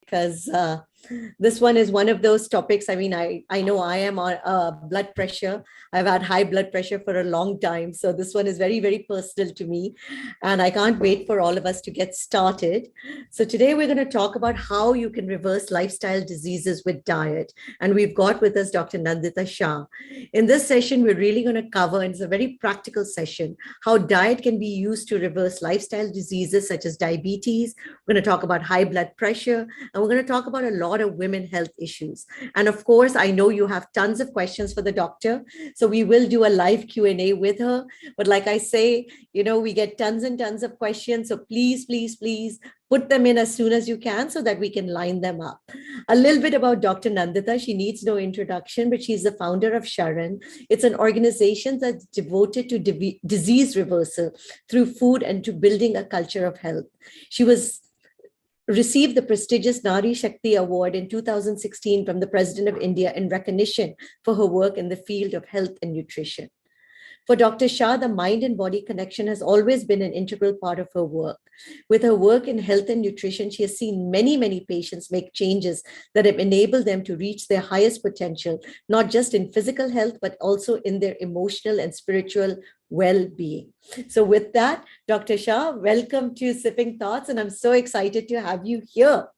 because this one is one of those topics. I mean, I know I am on blood pressure. I've had high blood pressure for a long time. So this one is very, very personal to me. And I can't wait for all of us to get started. So today we're going to talk about how you can reverse lifestyle diseases with diet. And we've got with us Dr. Nandita Shah. In this session, we're really going to cover, and it's a very practical session, how diet can be used to reverse lifestyle diseases such as diabetes. We're going to talk about high blood pressure, and we're going to talk about a lot of women health issues. And of course, I know you have tons of questions for the doctor, so we will do a live Q&A with her. But like I say, we get tons and tons of questions, so please, please, please put them in as soon as you can so that we can line them up. A little bit about Dr. Nandita. She needs no introduction, but she's the founder of Shah. It's an organization that's devoted to disease reversal through food and to building a culture of health. She received the prestigious Nari Shakti Award in 2016 from the President of India in recognition for her work in the field of health and nutrition. For Dr. Shah, the mind and body connection has always been an integral part of her work. With her work in health and nutrition, she has seen many, many patients make changes that have enabled them to reach their highest potential, not just in physical health, but also in their emotional and spiritual well-being. So with that, Dr. Shah, welcome to Sipping Thoughts, and I'm so excited to have you here.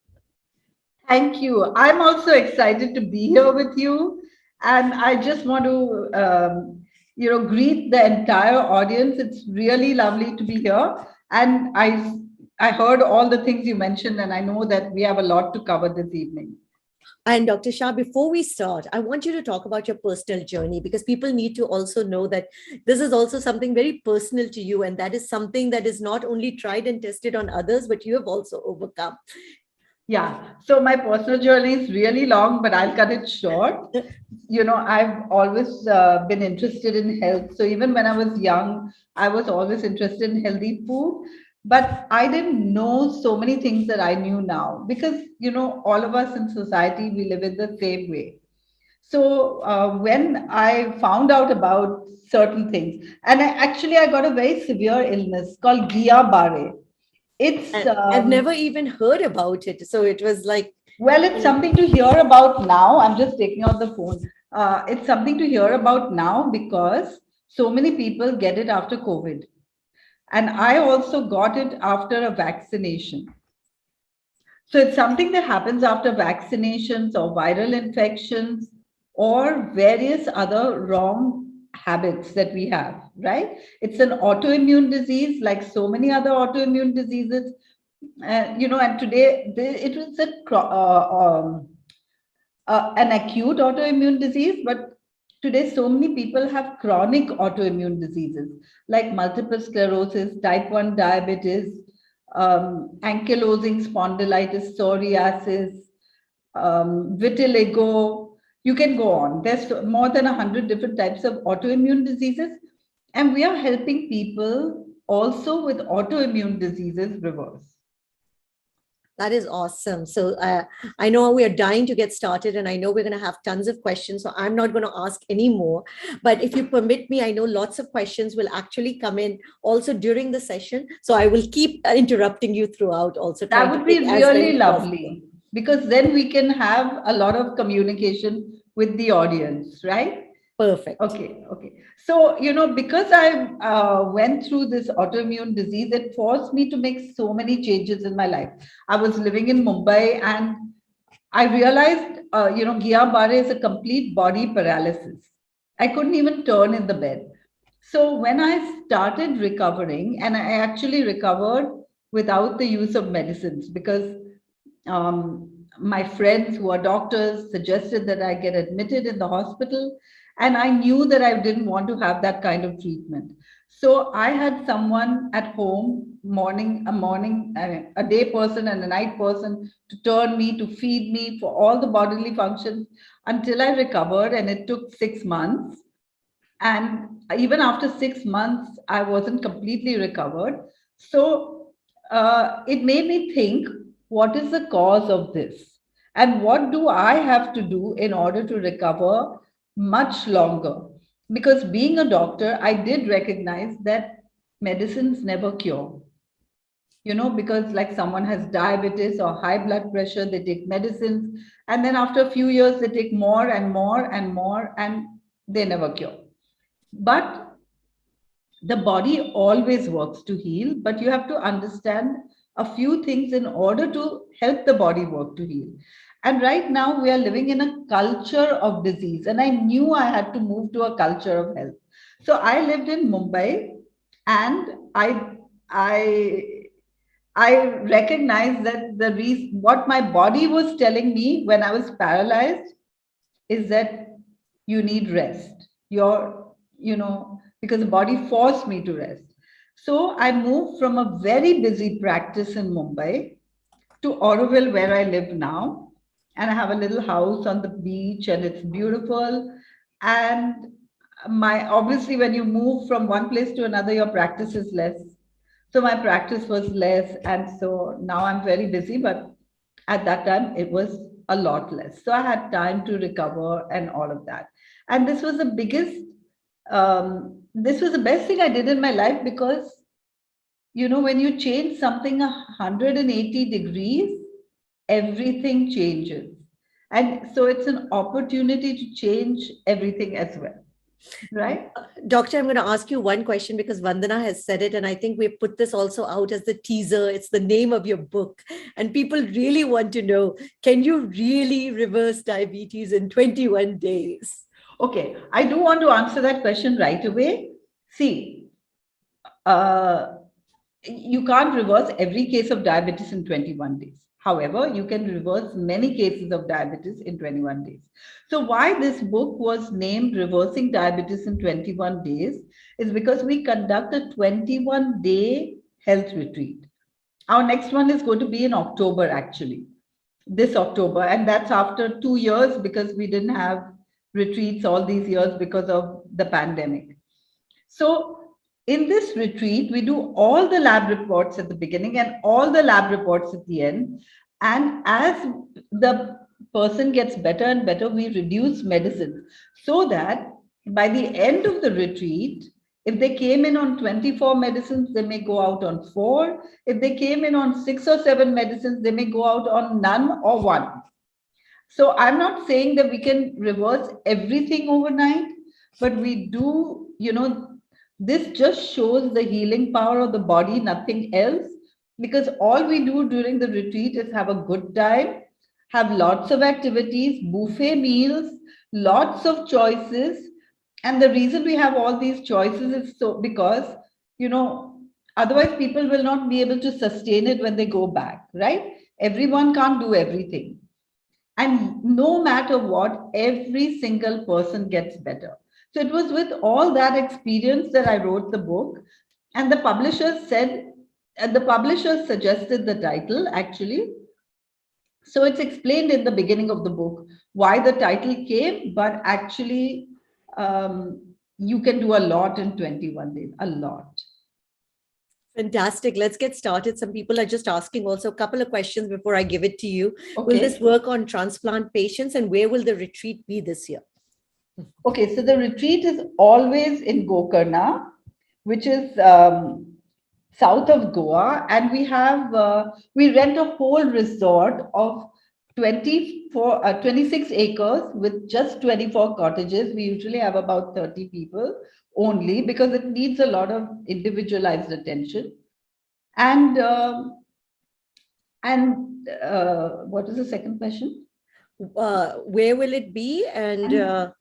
Thank you. I'm also excited to be here with you. And I just want to, greet the entire audience. It's really lovely to be here. And I heard all the things you mentioned, and I know that we have a lot to cover this evening. And Dr. Shah, before we start, I want you to talk about your personal journey, because people need to also know that this is also something very personal to you. And that is something that is not only tried and tested on others, but you have also overcome. Yeah. So my personal journey is really long, but I'll cut it short. I've always been interested in health. So even when I was young, I was always interested in healthy food. But I didn't know so many things that I knew now because, all of us in society, we live in the same way. So when I found out about certain things, and I got a very severe illness called Guillain-Barré. It's And I've never even heard about it. So it was like, Well, it's something to hear about now. I'm just taking out the phone. It's something to hear about now because so many people get it after COVID. And I also got it after a vaccination. So it's something that happens after vaccinations or viral infections or various other wrong habits that we have, right? It's an autoimmune disease like so many other autoimmune diseases. And today it was an acute autoimmune disease, but today so many people have chronic autoimmune diseases like multiple sclerosis, type 1 diabetes, ankylosing spondylitis, psoriasis, vitiligo. You can go on. There's more than 100 different types of autoimmune diseases, and we are helping people also with autoimmune diseases reverse. that is awesome. So I know we are dying to get started, and I know we're going to have tons of questions. So I'm not going to ask any more. But if you permit me, I know lots of questions will actually come in also during the session. So I will keep interrupting you throughout also. That would be really lovely because then we can have a lot of communication with the audience, right? Perfect. Okay. So, because I went through this autoimmune disease, it forced me to make so many changes in my life. I was living in Mumbai and I realized, Guillain-Barré is a complete body paralysis. I couldn't even turn in the bed. So when I started recovering, and I actually recovered without the use of medicines because my friends who are doctors suggested that I get admitted in the hospital. And I knew that I didn't want to have that kind of treatment. So I had someone at home, a day person and a night person to turn me, to feed me for all the bodily functions until I recovered. And it took 6 months. And even after 6 months, I wasn't completely recovered. So it made me think, what is the cause of this? And what do I have to do in order to recover much longer? Because being a doctor, I did recognize that medicines never cure. because like someone has diabetes or high blood pressure, they take medicines, and then after a few years, they take more and more and more, and they never cure. But the body always works to heal, but you have to understand a few things in order to help the body work to heal. And right now, we are living in a culture of disease, and I knew I had to move to a culture of health. So I lived in Mumbai, and I I recognized that the reason what my body was telling me when I was paralyzed is that you need rest. Because the body forced me to rest. So I moved from a very busy practice in Mumbai to Auroville, where I live now. And I have a little house on the beach, and it's beautiful. And obviously, when you move from one place to another, your practice is less. So my practice was less. And so now I'm very busy, but at that time it was a lot less. So I had time to recover and all of that. And this was the best thing I did in my life, because when you change something 180 degrees, everything changes. And so it's an opportunity to change everything as well. Right? Doctor, I'm going to ask you one question because Vandana has said it, and I think we've put this also out as the teaser. It's the name of your book, and people really want to know, can you really reverse diabetes in 21 days? Okay, I do want to answer that question right away. See, you can't reverse every case of diabetes in 21 days. However, you can reverse many cases of diabetes in 21 days. So, why this book was named Reversing Diabetes in 21 Days is because we conduct a 21-day health retreat. Our next one is going to be in October, actually, this October. And that's after 2 years, because we didn't have retreats all these years because of the pandemic. So, in this retreat, we do all the lab reports at the beginning and all the lab reports at the end. And as the person gets better and better, we reduce medicine, so that by the end of the retreat, if they came in on 24 medicines, they may go out on 4. If they came in on 6 or 7 medicines, they may go out on none or 1. So I'm not saying that we can reverse everything overnight, but we do, this just shows the healing power of the body, nothing else. Because all we do during the retreat is have a good time, have lots of activities, buffet meals, lots of choices. And the reason we have all these choices is so because, otherwise people will not be able to sustain it when they go back, right? Everyone can't do everything. And no matter what, every single person gets better. So it was with all that experience that I wrote the book. And the publisher suggested the title, actually. So it's explained in the beginning of the book why the title came, but actually, you can do a lot in 21 days, a lot. Fantastic. Let's get started. Some people are just asking also a couple of questions before I give it to you. Okay. Will this work on transplant patients, and where will the retreat be this year? Okay, so the retreat is always in Gokarna, which is south of Goa, and we rent a whole resort of 26 acres with just 24 cottages. We usually have about 30 people only, because it needs a lot of individualized attention. And what is the second question? Where will it be, and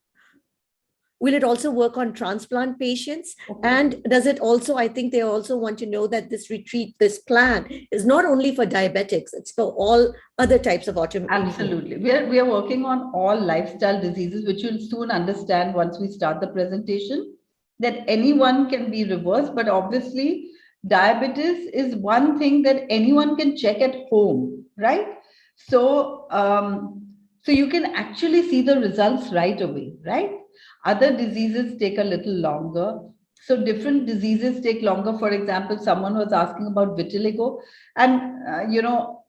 will it also work on transplant patients? Okay. And does it also, I think they also want to know that this retreat, this plan is not only for diabetics, it's for all other types of autoimmune. Absolutely. We are working on all lifestyle diseases, which you'll soon understand once we start the presentation, that anyone can be reversed. But obviously, diabetes is one thing that anyone can check at home, right? So, so you can actually see the results right away, right? Other diseases take a little longer. So different diseases take longer. For example, someone was asking about vitiligo, and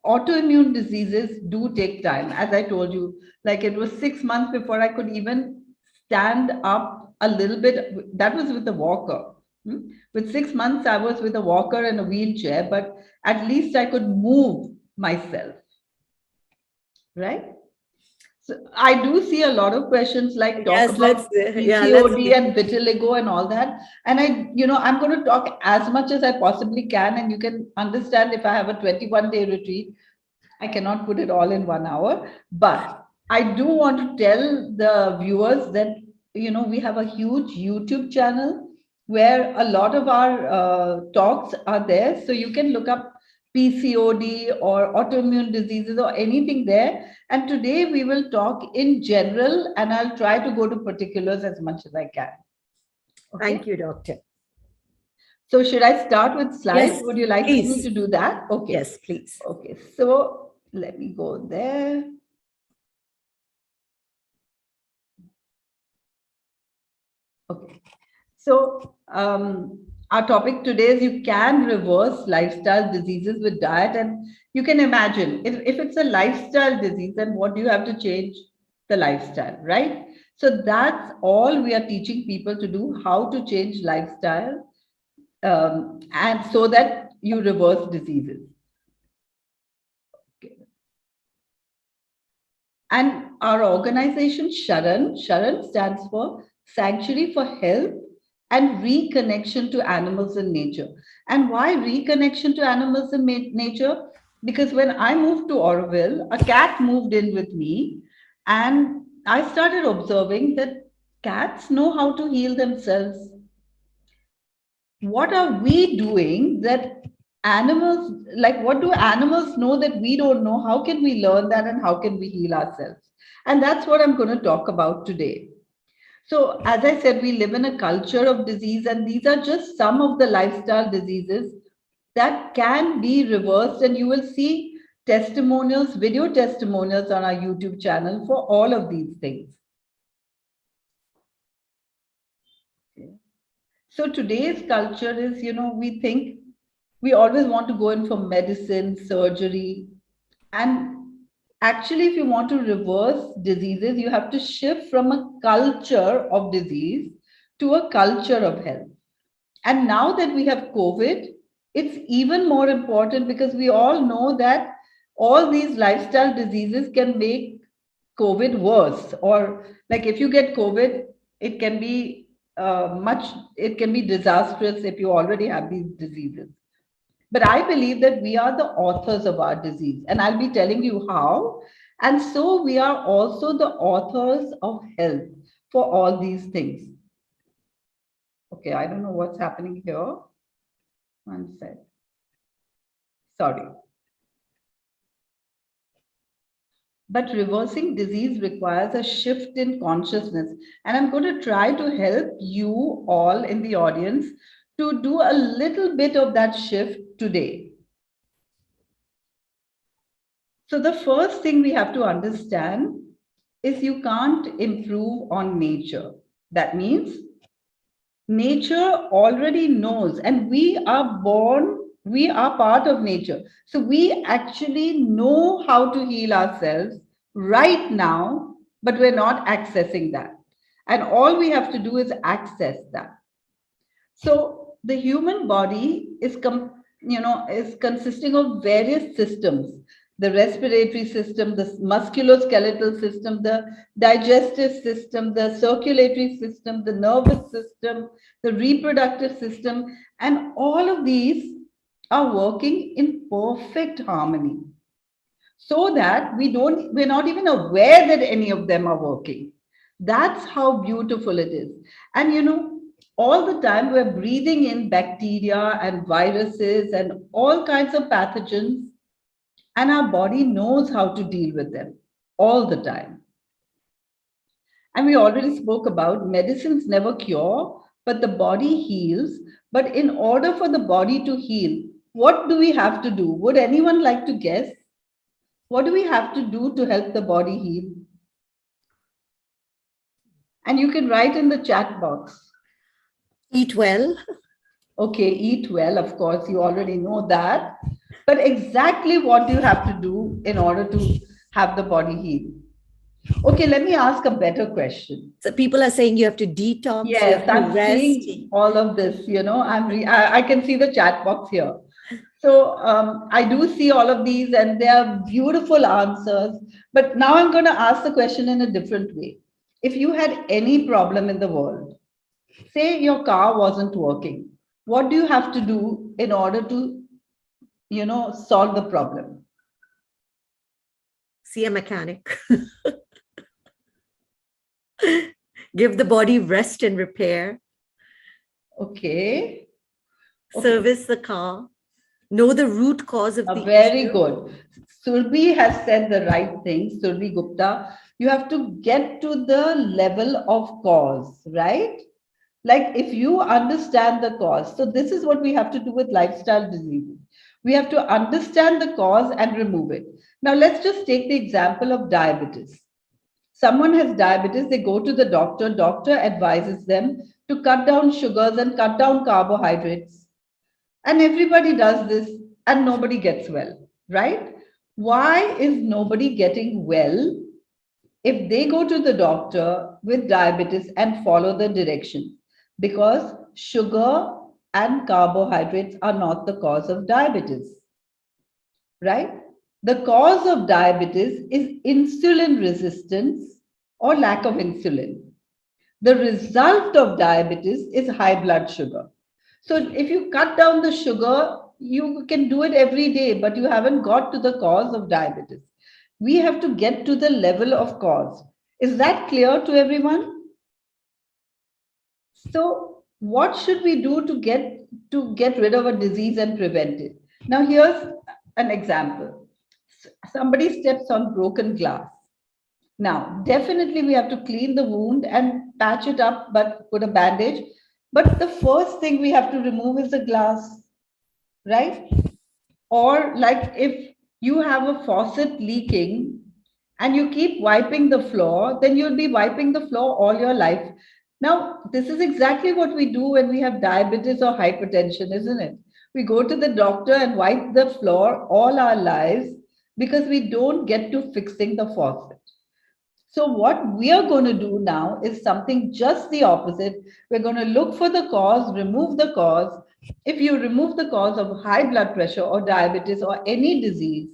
autoimmune diseases do take time. As I told you, like it was 6 months before I could even stand up a little bit. That was with the walker. With 6 months, I was with a walker and a wheelchair, but at least I could move myself, right? So I do see a lot of questions like talk Yes, let's about yeah, let's PCOD and vitiligo and all that. And I'm going to talk as much as I possibly can. And you can understand if I have a 21-day retreat, I cannot put it all in 1 hour. But I do want to tell the viewers that, we have a huge YouTube channel where a lot of our talks are there. So you can look up PCOD or autoimmune diseases or anything there. And today we will talk in general, and I'll try to go to particulars as much as I can. thank Okay. you, doctor. So should I start with slides? Yes, Would you like me please. to do that? Okay. Yes, please. Okay. So let me go there. Okay. So, our topic today is you can reverse lifestyle diseases with diet. And you can imagine if it's a lifestyle disease, then what do you have to change? The lifestyle, right? So, that's all we are teaching people to do, how to change lifestyle, and so that you reverse diseases. Okay. And our organization, Sharan stands for Sanctuary for Health and Reconnection to Animals and Nature. And why reconnection to animals and nature? Because when I moved to Oroville, a cat moved in with me, and I started observing that cats know how to heal themselves. What are we doing that animals, like what do animals know that we don't know? How can we learn that, and how can we heal ourselves? And that's what I'm going to talk about today. So as I said, we live in a culture of disease, and these are just some of the lifestyle diseases that can be reversed. And you will see testimonials, video testimonials on our YouTube channel for all of these things. So today's culture is, we think we always want to go in for medicine, surgery. And actually, if you want to reverse diseases, you have to shift from a culture of disease to a culture of health. And now that we have COVID, it's even more important because we all know that all these lifestyle diseases can make COVID worse. Or like if you get COVID, it can be it can be disastrous if you already have these diseases. But I believe that we are the authors of our disease, and I'll be telling you how. And so we are also the authors of health for all these things. Okay, I don't know what's happening here. One sec. Sorry. But reversing disease requires a shift in consciousness. And I'm going to try to help you all in the audience to do a little bit of that shift today. So the first thing we have to understand is you can't improve on nature. That means nature already knows, and we are born, we are part of nature. So we actually know how to heal ourselves right now, but we're not accessing that. And all we have to do is access that. So the human body is consisting of various systems: the respiratory system, the musculoskeletal system, the digestive system, the circulatory system, the nervous system, the reproductive system, and all of these are working in perfect harmony, so that we're not even aware that any of them are working. That's how beautiful it is. And all the time we're breathing in bacteria and viruses and all kinds of pathogens, and our body knows how to deal with them all the time. And we already spoke about medicines never cure, but the body heals. But in order for the body to heal, what do we have to do? Would anyone like to guess? What do we have to do to help the body heal? And you can write in the chat box. Eat well. Okay, eat well, of course, you already know that. But exactly what do you have to do in order to have the body heal? Okay, let me ask a better question. So people are saying you have to detox, you Yes, have to I'm rest. seeing all of this. I can see the chat box here. So I do see all of these, and they are beautiful answers. But now I'm going to ask the question in a different way. If you had any problem in the world, say your car wasn't working, what do you have to do in order to, solve the problem? See a mechanic. Give the body rest and repair. Okay. Okay. Service the car. Know the root cause of the Very issue. good. Surbhi has said the right thing, Surbhi Gupta. You have to get to the level of cause, right? Like if you understand the cause. So, this is what we have to do with lifestyle diseases. We have to understand the cause and remove it. Now, let's just take the example of diabetes. Someone has diabetes, they go to the doctor advises them to cut down sugars and cut down carbohydrates, and everybody does this and nobody gets well, right? Why is nobody getting well if they go to the doctor with diabetes and follow the directions? Because sugar and carbohydrates are not the cause of diabetes, right? The cause of diabetes is insulin resistance or lack of insulin. The result of diabetes is high blood sugar. So if you cut down the sugar, you can do it every day, but you haven't got to the cause of diabetes. We have to get to the level of cause. Is that clear to everyone? So what should we do to get rid of a disease and prevent it? Now here's an example. Somebody steps on broken glass. Now, definitely we have to clean the wound and patch it up, but put a bandage. But the first thing we have to remove is the glass, right? Or like if you have a faucet leaking and you keep wiping the floor, then you'll be wiping the floor all your life. Now, this is exactly what we do when we have diabetes or hypertension, isn't it? We go to the doctor and wipe the floor all our lives because we don't get to fixing the faucet. So, what we are going to do now is something just the opposite. We're going to look for the cause, remove the cause. If you remove the cause of high blood pressure or diabetes or any disease,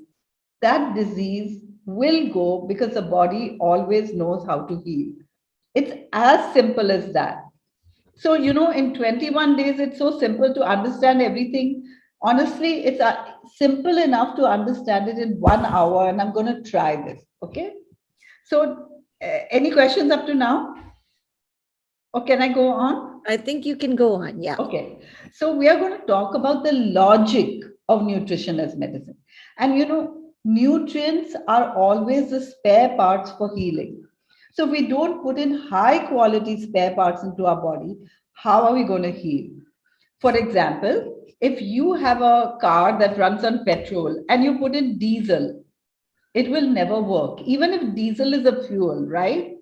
that disease will go because the body always knows how to heal. It's as simple as that. So, in 21 days, it's so simple to understand everything. Honestly, it's simple enough to understand it in 1 hour, and I'm going to try this. Okay. So, any questions up to now? Or can I go on? I think you can go on. Yeah. Okay. So, we are going to talk about the logic of nutrition as medicine. And nutrients are always the spare parts for healing. So, if we don't put in high quality spare parts into our body, how are we going to heal? For example, if you have a car that runs on petrol and you put in diesel, it will never work, even if diesel is a fuel, right?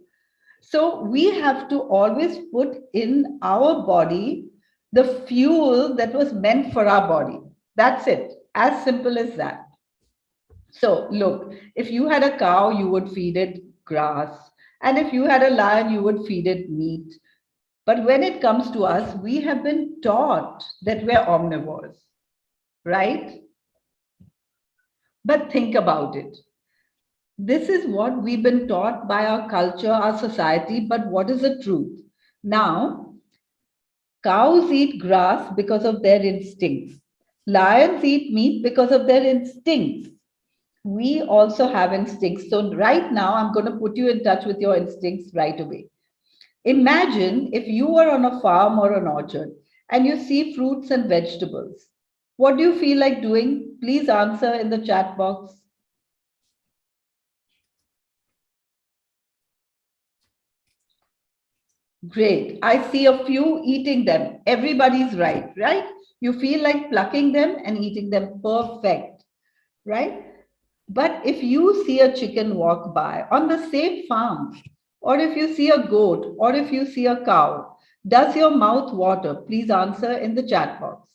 So we have to always put in our body the fuel that was meant for our body. That's it, as simple as that. So look, if you had a cow, you would feed it grass. And if you had a lion, you would feed it meat. But when it comes to us, we have been taught that we're omnivores, right? But think about it. This is what we've been taught by our culture, our society, but what is the truth? Now, cows eat grass because of their instincts. Lions eat meat because of their instincts. We also have instincts. So, right now, I'm going to put you in touch with your instincts right away. Imagine if you were on a farm or an orchard and you see fruits and vegetables. What do you feel like doing? Please answer in the chat box. Great. I see a few eating them. Everybody's right, right? You feel like plucking them and eating them. Perfect, right? But if you see a chicken walk by on the same farm, or if you see a goat, or if you see a cow, does your mouth water? Please answer in the chat box,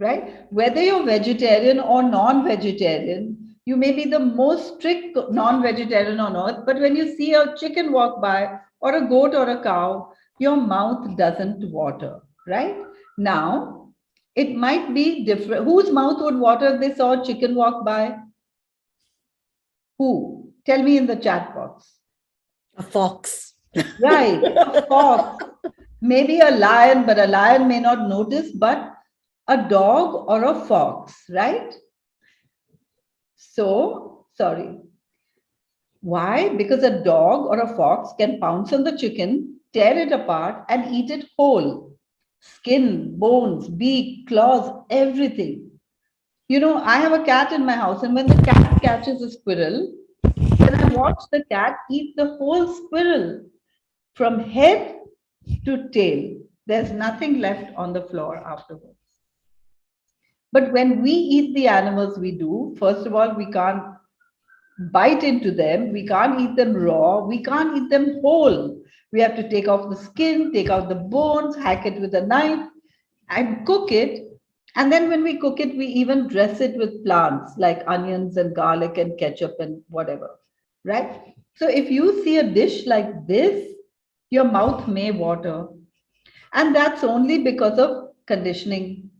right? Whether you're vegetarian or non vegetarian, You may be the most strict non-vegetarian on earth, but when you see a chicken walk by or a goat or a cow, your mouth doesn't water, right? Now, it might be different. Whose mouth would water if they saw a chicken walk by? Who? Tell me in the chat box. A fox. Right, a fox. Maybe a lion, but a lion may not notice, but a dog or a fox, right? So, sorry. Why? Because a dog or a fox can pounce on the chicken, tear it apart, and eat it whole. Skin, bones, beak, claws, everything. You know, I have a cat in my house, and when the cat catches a squirrel, then I watch the cat eat the whole squirrel from head to tail. There's nothing left on the floor afterwards. But when we eat the animals we do, first of all, we can't bite into them, we can't eat them raw, we can't eat them whole. We have to take off the skin, take out the bones, hack it with a knife, and cook it. And then when we cook it, we even dress it with plants like onions and garlic and ketchup and whatever, right? So if you see a dish like this, your mouth may water. And that's only because of conditioning,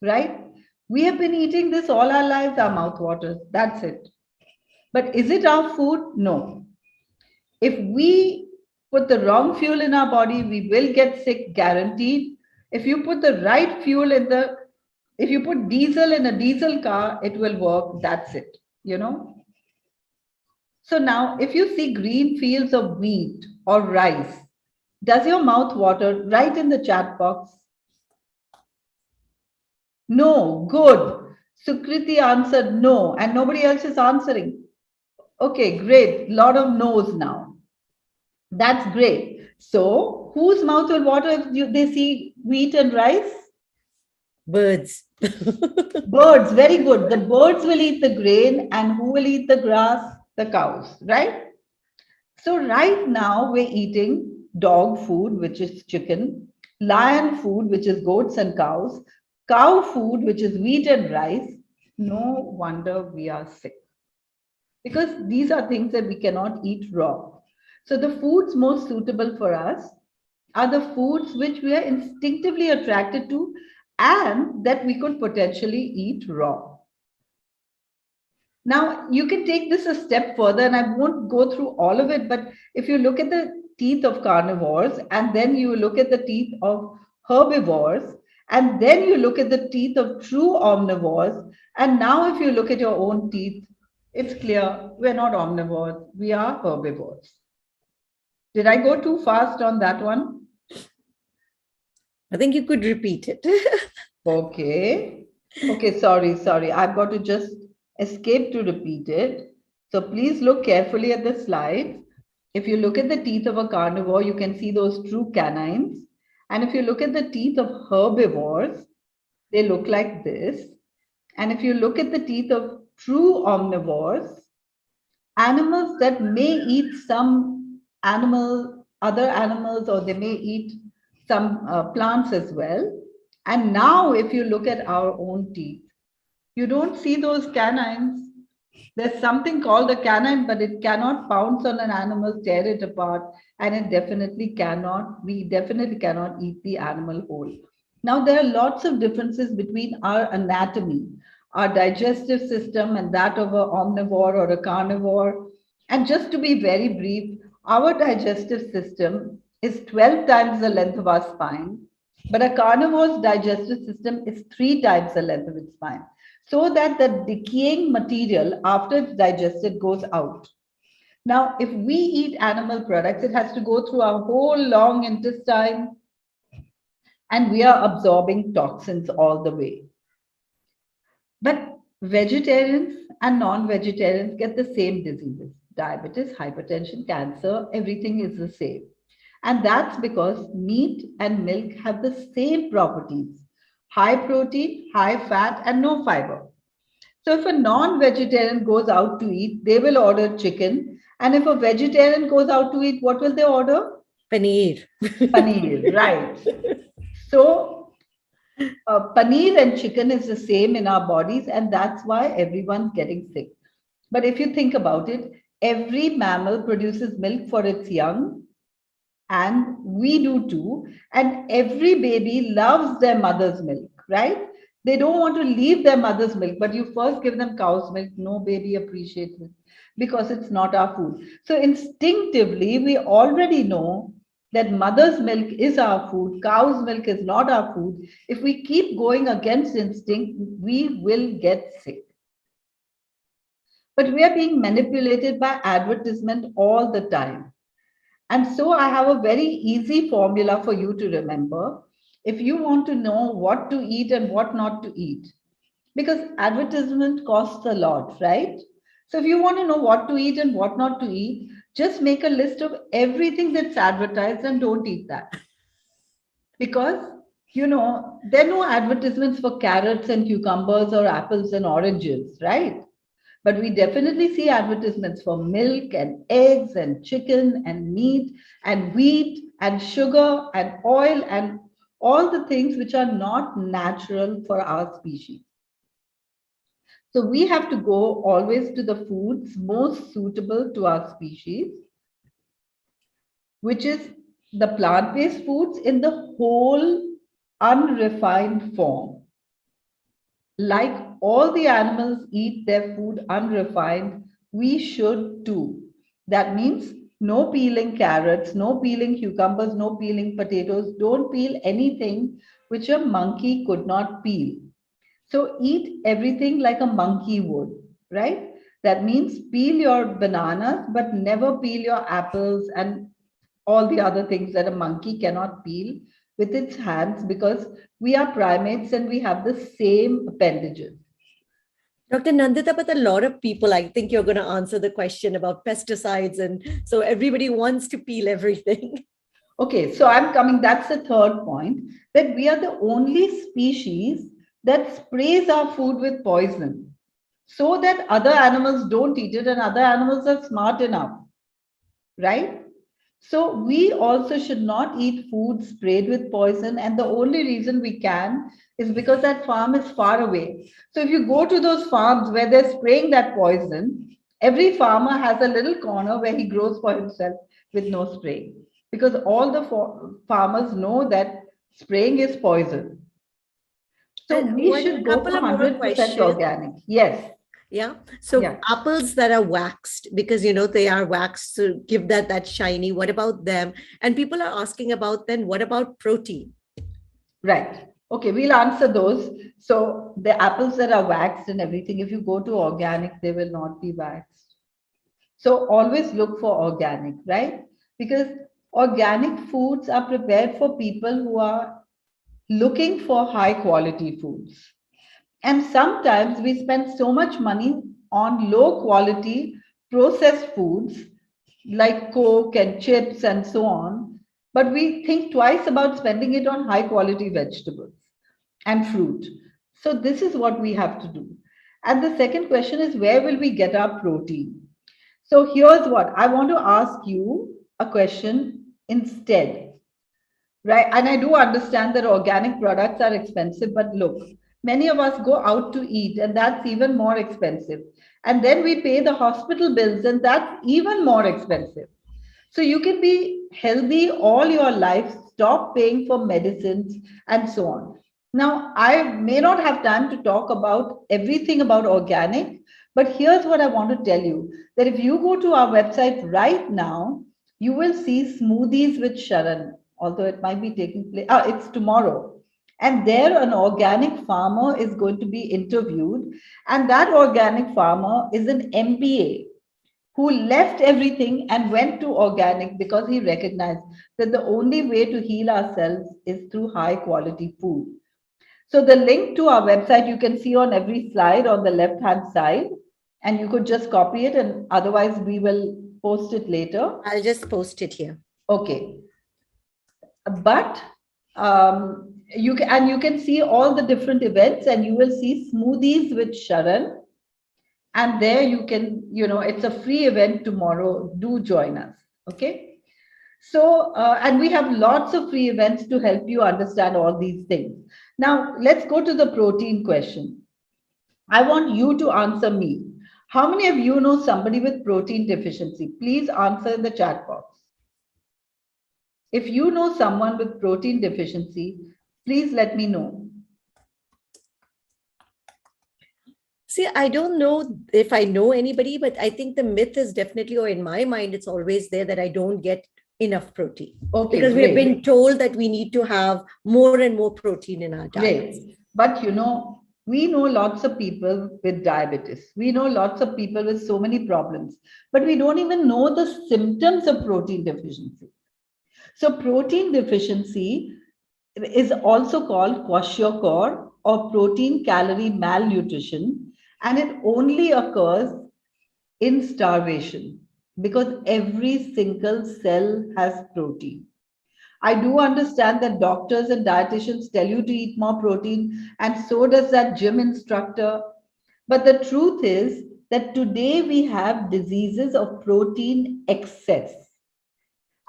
right? We have been eating this all our lives, our mouth waters. That's it. But is it our food? No. If we put the wrong fuel in our body, we will get sick, guaranteed. If you put the right fuel if you put diesel in a diesel car, it will work. That's it, you know. So now, if you see green fields of wheat or rice, does your mouth water? Write in the chat box. No, good. Sukriti answered no, and nobody else is answering. Okay, great. Lot of no's now. That's great. So, whose mouth will water if they see wheat and rice? Birds. Birds, very good. The birds will eat the grain, and who will eat the grass? The cows, right? So, right now, we're eating dog food, which is chicken, lion food, which is goats and cows, cow food, which is wheat and rice. No wonder we are sick, because these are things that we cannot eat raw. So, the foods most suitable for us are the foods which we are instinctively attracted to and that we could potentially eat raw. Now, you can take this a step further, and I won't go through all of it, but if you look at the teeth of carnivores, and then you look at the teeth of herbivores, and then you look at the teeth of true omnivores, and now if you look at your own teeth, it's clear we're not omnivores, we are herbivores. Did I go too fast on that one? I think you could repeat it. Okay. Okay, sorry. I've got to just escape to repeat it. So please look carefully at the slide. If you look at the teeth of a carnivore, you can see those true canines. And if you look at the teeth of herbivores, they look like this. And if you look at the teeth of true omnivores, animals that may eat some other animals, or they may eat some plants as well. And now, if you look at our own teeth, you don't see those canines. There's something called a canine, but it cannot pounce on an animal, tear it apart, and we definitely cannot eat the animal whole. Now, there are lots of differences between our anatomy, our digestive system, and that of an omnivore or a carnivore. And just to be very brief, our digestive system is 12 times the length of our spine, but a carnivore's digestive system is 3 times the length of its spine, so that the decaying material after it's digested goes out. Now, if we eat animal products, it has to go through our whole long intestine, and we are absorbing toxins all the way. But vegetarians and non-vegetarians get the same diseases. Diabetes, hypertension, cancer, everything is the same. And that's because meat and milk have the same properties: high protein, high fat, and no fiber. So if a non-vegetarian goes out to eat, they will order chicken. And if a vegetarian goes out to eat, what will they order? Paneer. Paneer, right. So paneer and chicken is the same in our bodies, and that's why everyone's getting sick. But if you think about it, every mammal produces milk for its young, and we do too. And every baby loves their mother's milk, right? They don't want to leave their mother's milk, but you first give them cow's milk. No baby appreciates it because it's not our food. So instinctively, we already know that mother's milk is our food, cow's milk is not our food. If we keep going against instinct, we will get sick. But we are being manipulated by advertisement all the time. And so I have a very easy formula for you to remember if you want to know what to eat and what not to eat. Because advertisement costs a lot, right? So if you want to know what to eat and what not to eat, just make a list of everything that's advertised and don't eat that. Because, there are no advertisements for carrots and cucumbers or apples and oranges, right? But we definitely see advertisements for milk and eggs and chicken and meat and wheat and sugar and oil and all the things which are not natural for our species. So we have to go always to the foods most suitable to our species, which is the plant-based foods in the whole unrefined form. Like all the animals eat their food unrefined, we should too. That means no peeling carrots, no peeling cucumbers, no peeling potatoes. Don't peel anything which a monkey could not peel. So eat everything like a monkey would, right? That means peel your bananas, but never peel your apples and all the other things that a monkey cannot peel with its hands, because we are primates and we have the same appendages. Dr. Nandita, but a lot of people, I think you're going to answer the question about pesticides. And so everybody wants to peel everything. Okay, so I'm coming, that's the third point, that we are the only species that sprays our food with poison so that other animals don't eat it and other animals are smart enough, right? So we also should not eat food sprayed with poison. And the only reason we can is because that farm is far away. So if you go to those farms where they're spraying that poison, every farmer has a little corner where he grows for himself with no spray. Because all the farmers know that spraying is poison. So And we one should go couple for of more 100% questions. organic. Yes. Yeah. So Yeah. apples that are waxed, because they are waxed to give that shiny. What about them? And people are asking about, then what about protein? Right. Okay, we'll answer those. So the apples that are waxed and everything, if you go to organic, they will not be waxed. So always look for organic, right? Because organic foods are prepared for people who are looking for high quality foods. And sometimes we spend so much money on low quality processed foods like Coke and chips and so on, but we think twice about spending it on high quality vegetables and fruit. So this is what we have to do. And the second question is, where will we get our protein? So here's what I want to ask you a question instead, right? And I do understand that organic products are expensive, but look, many of us go out to eat, and that's even more expensive. And then we pay the hospital bills, and that's even more expensive. So you can be healthy all your life, stop paying for medicines and so on. Now, I may not have time to talk about everything about organic, but here's what I want to tell you, that if you go to our website right now, you will see smoothies with Sharan, although it might be taking place. It's tomorrow. And there, an organic farmer is going to be interviewed. And that organic farmer is an MBA who left everything and went to organic because he recognized that the only way to heal ourselves is through high quality food. So the link to our website you can see on every slide on the left hand side, and you could just copy it, and otherwise we will post it later. I'll just post it here. Okay. But you can see all the different events, and you will see smoothies with Sharan, and there you can, it's a free event tomorrow. Do join us. Okay. So and we have lots of free events to help you understand all these things. Now let's go to the protein question. I want you to answer me. How many of you know somebody with protein deficiency? Please answer in the chat box. If you know someone with protein deficiency, please let me know. See, I don't know if I know anybody, but I think the myth is definitely, or in my mind, it's always there that I don't get enough protein. Okay, because we have great. been told that we need to have more and more protein in our diets. Great. But we know lots of people with diabetes. We know lots of people with so many problems, but we don't even know the symptoms of protein deficiency. So, protein deficiency is also called kwashiorkor or protein calorie malnutrition, and it only occurs in starvation because every single cell has protein. I do understand that doctors and dietitians tell you to eat more protein, and so does that gym instructor. But the truth is that today we have diseases of protein excess.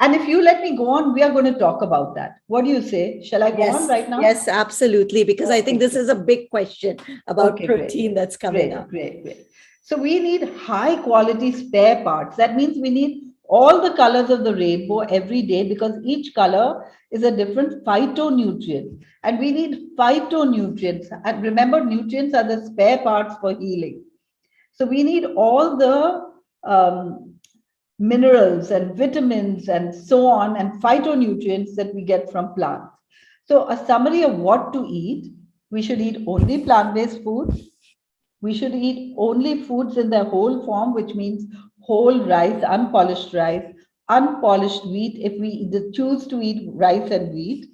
And if you let me go on, we are going to talk about that. What do you say? Shall I go on Yes, right now? yes, absolutely. Because I think Okay. this is a big question about Okay, protein great. that's coming up. Great. So we need high quality spare parts. That means we need all the colors of the rainbow every day because each color is a different phytonutrient. And we need phytonutrients. And remember, nutrients are the spare parts for healing. So we need all the minerals and vitamins and so on and phytonutrients that we get from plants. So a summary of what to eat: we should eat only plant-based foods. We should eat only foods in their whole form, which means whole rice, unpolished wheat if we choose to eat rice and wheat.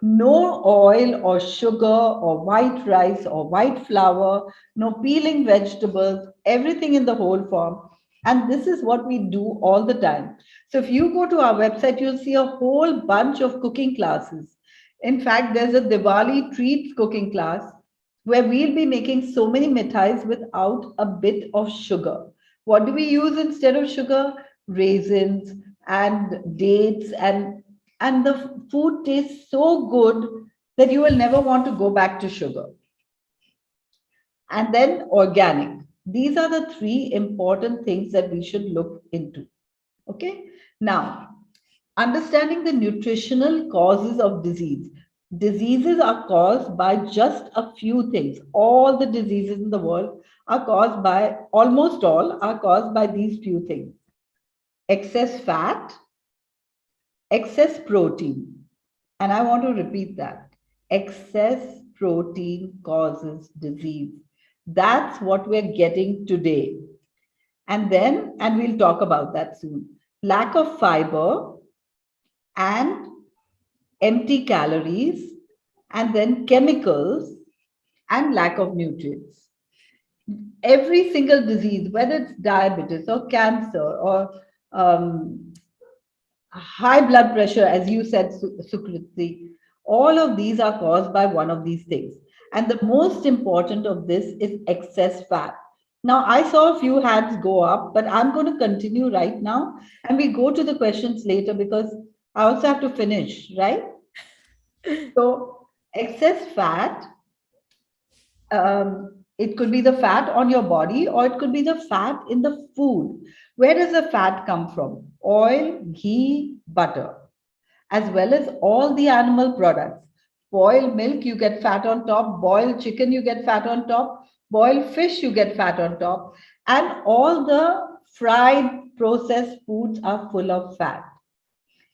No oil or sugar or white rice or white flour, no peeling vegetables, everything in the whole form. And this is what we do all the time. So if you go to our website, you'll see a whole bunch of cooking classes. In fact, there's a Diwali treats cooking class where we'll be making so many mithais without a bit of sugar. What do we use instead of sugar? Raisins and dates, and the food tastes so good that you will never want to go back to sugar. And then organic. These are the three important things that we should look into. Okay. Now, understanding the nutritional causes of disease. Diseases are caused by just a few things. All the diseases in the world are caused by, almost all are caused by these few things: excess fat, excess protein. And I want to repeat that. Excess protein causes disease. That's what we're getting today. And we'll talk about that soon. Lack of fiber and empty calories, and then chemicals and lack of nutrients. Every single disease, whether it's diabetes or cancer or um, high blood pressure, as you said, Sukriti, all of these are caused by one of these things. And the most important of this is excess fat. Now, I saw a few hands go up, but I'm going to continue right now and we go to the questions later because I also have to finish, right? So, excess fat, it could be the fat on your body or it could be the fat in the food. Where does the fat come from? Oil, ghee, butter, as well as all the animal products. Boiled milk, you get fat on top. Boiled chicken, you get fat on top. Boiled fish, you get fat on top. And all the fried processed foods are full of fat.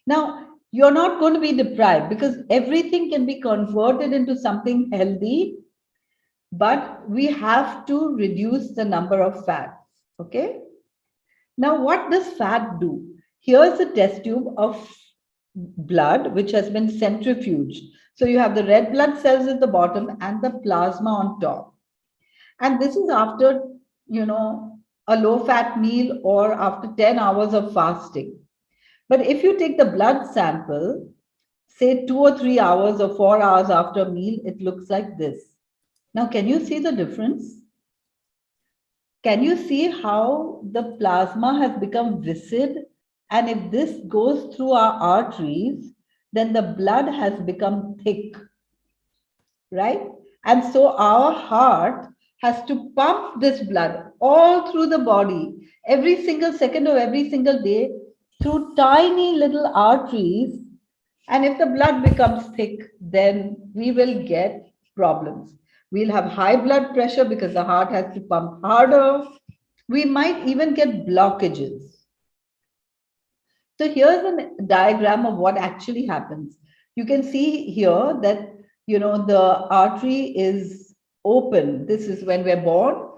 Now, you're not going to be deprived because everything can be converted into something healthy, but we have to reduce the number of fats. Okay. Now, what does fat do? Here's a test tube of blood which has been centrifuged. So you have the red blood cells at the bottom and the plasma on top. And this is after, a low fat meal or after 10 hours of fasting. But if you take the blood sample, say 2 or 3 hours or 4 hours after a meal, it looks like this. Now, can you see the difference? Can you see how the plasma has become viscid? And if this goes through our arteries, then the blood has become thick, right? And so our heart has to pump this blood. all through the body, every single second of every single day, through tiny little arteries. And if the blood becomes thick, then we will get problems. We'll have high blood pressure because the heart has to pump harder. We might even get blockages. So here's a diagram of what actually happens. You can see here that, the artery is open. This is when we're born.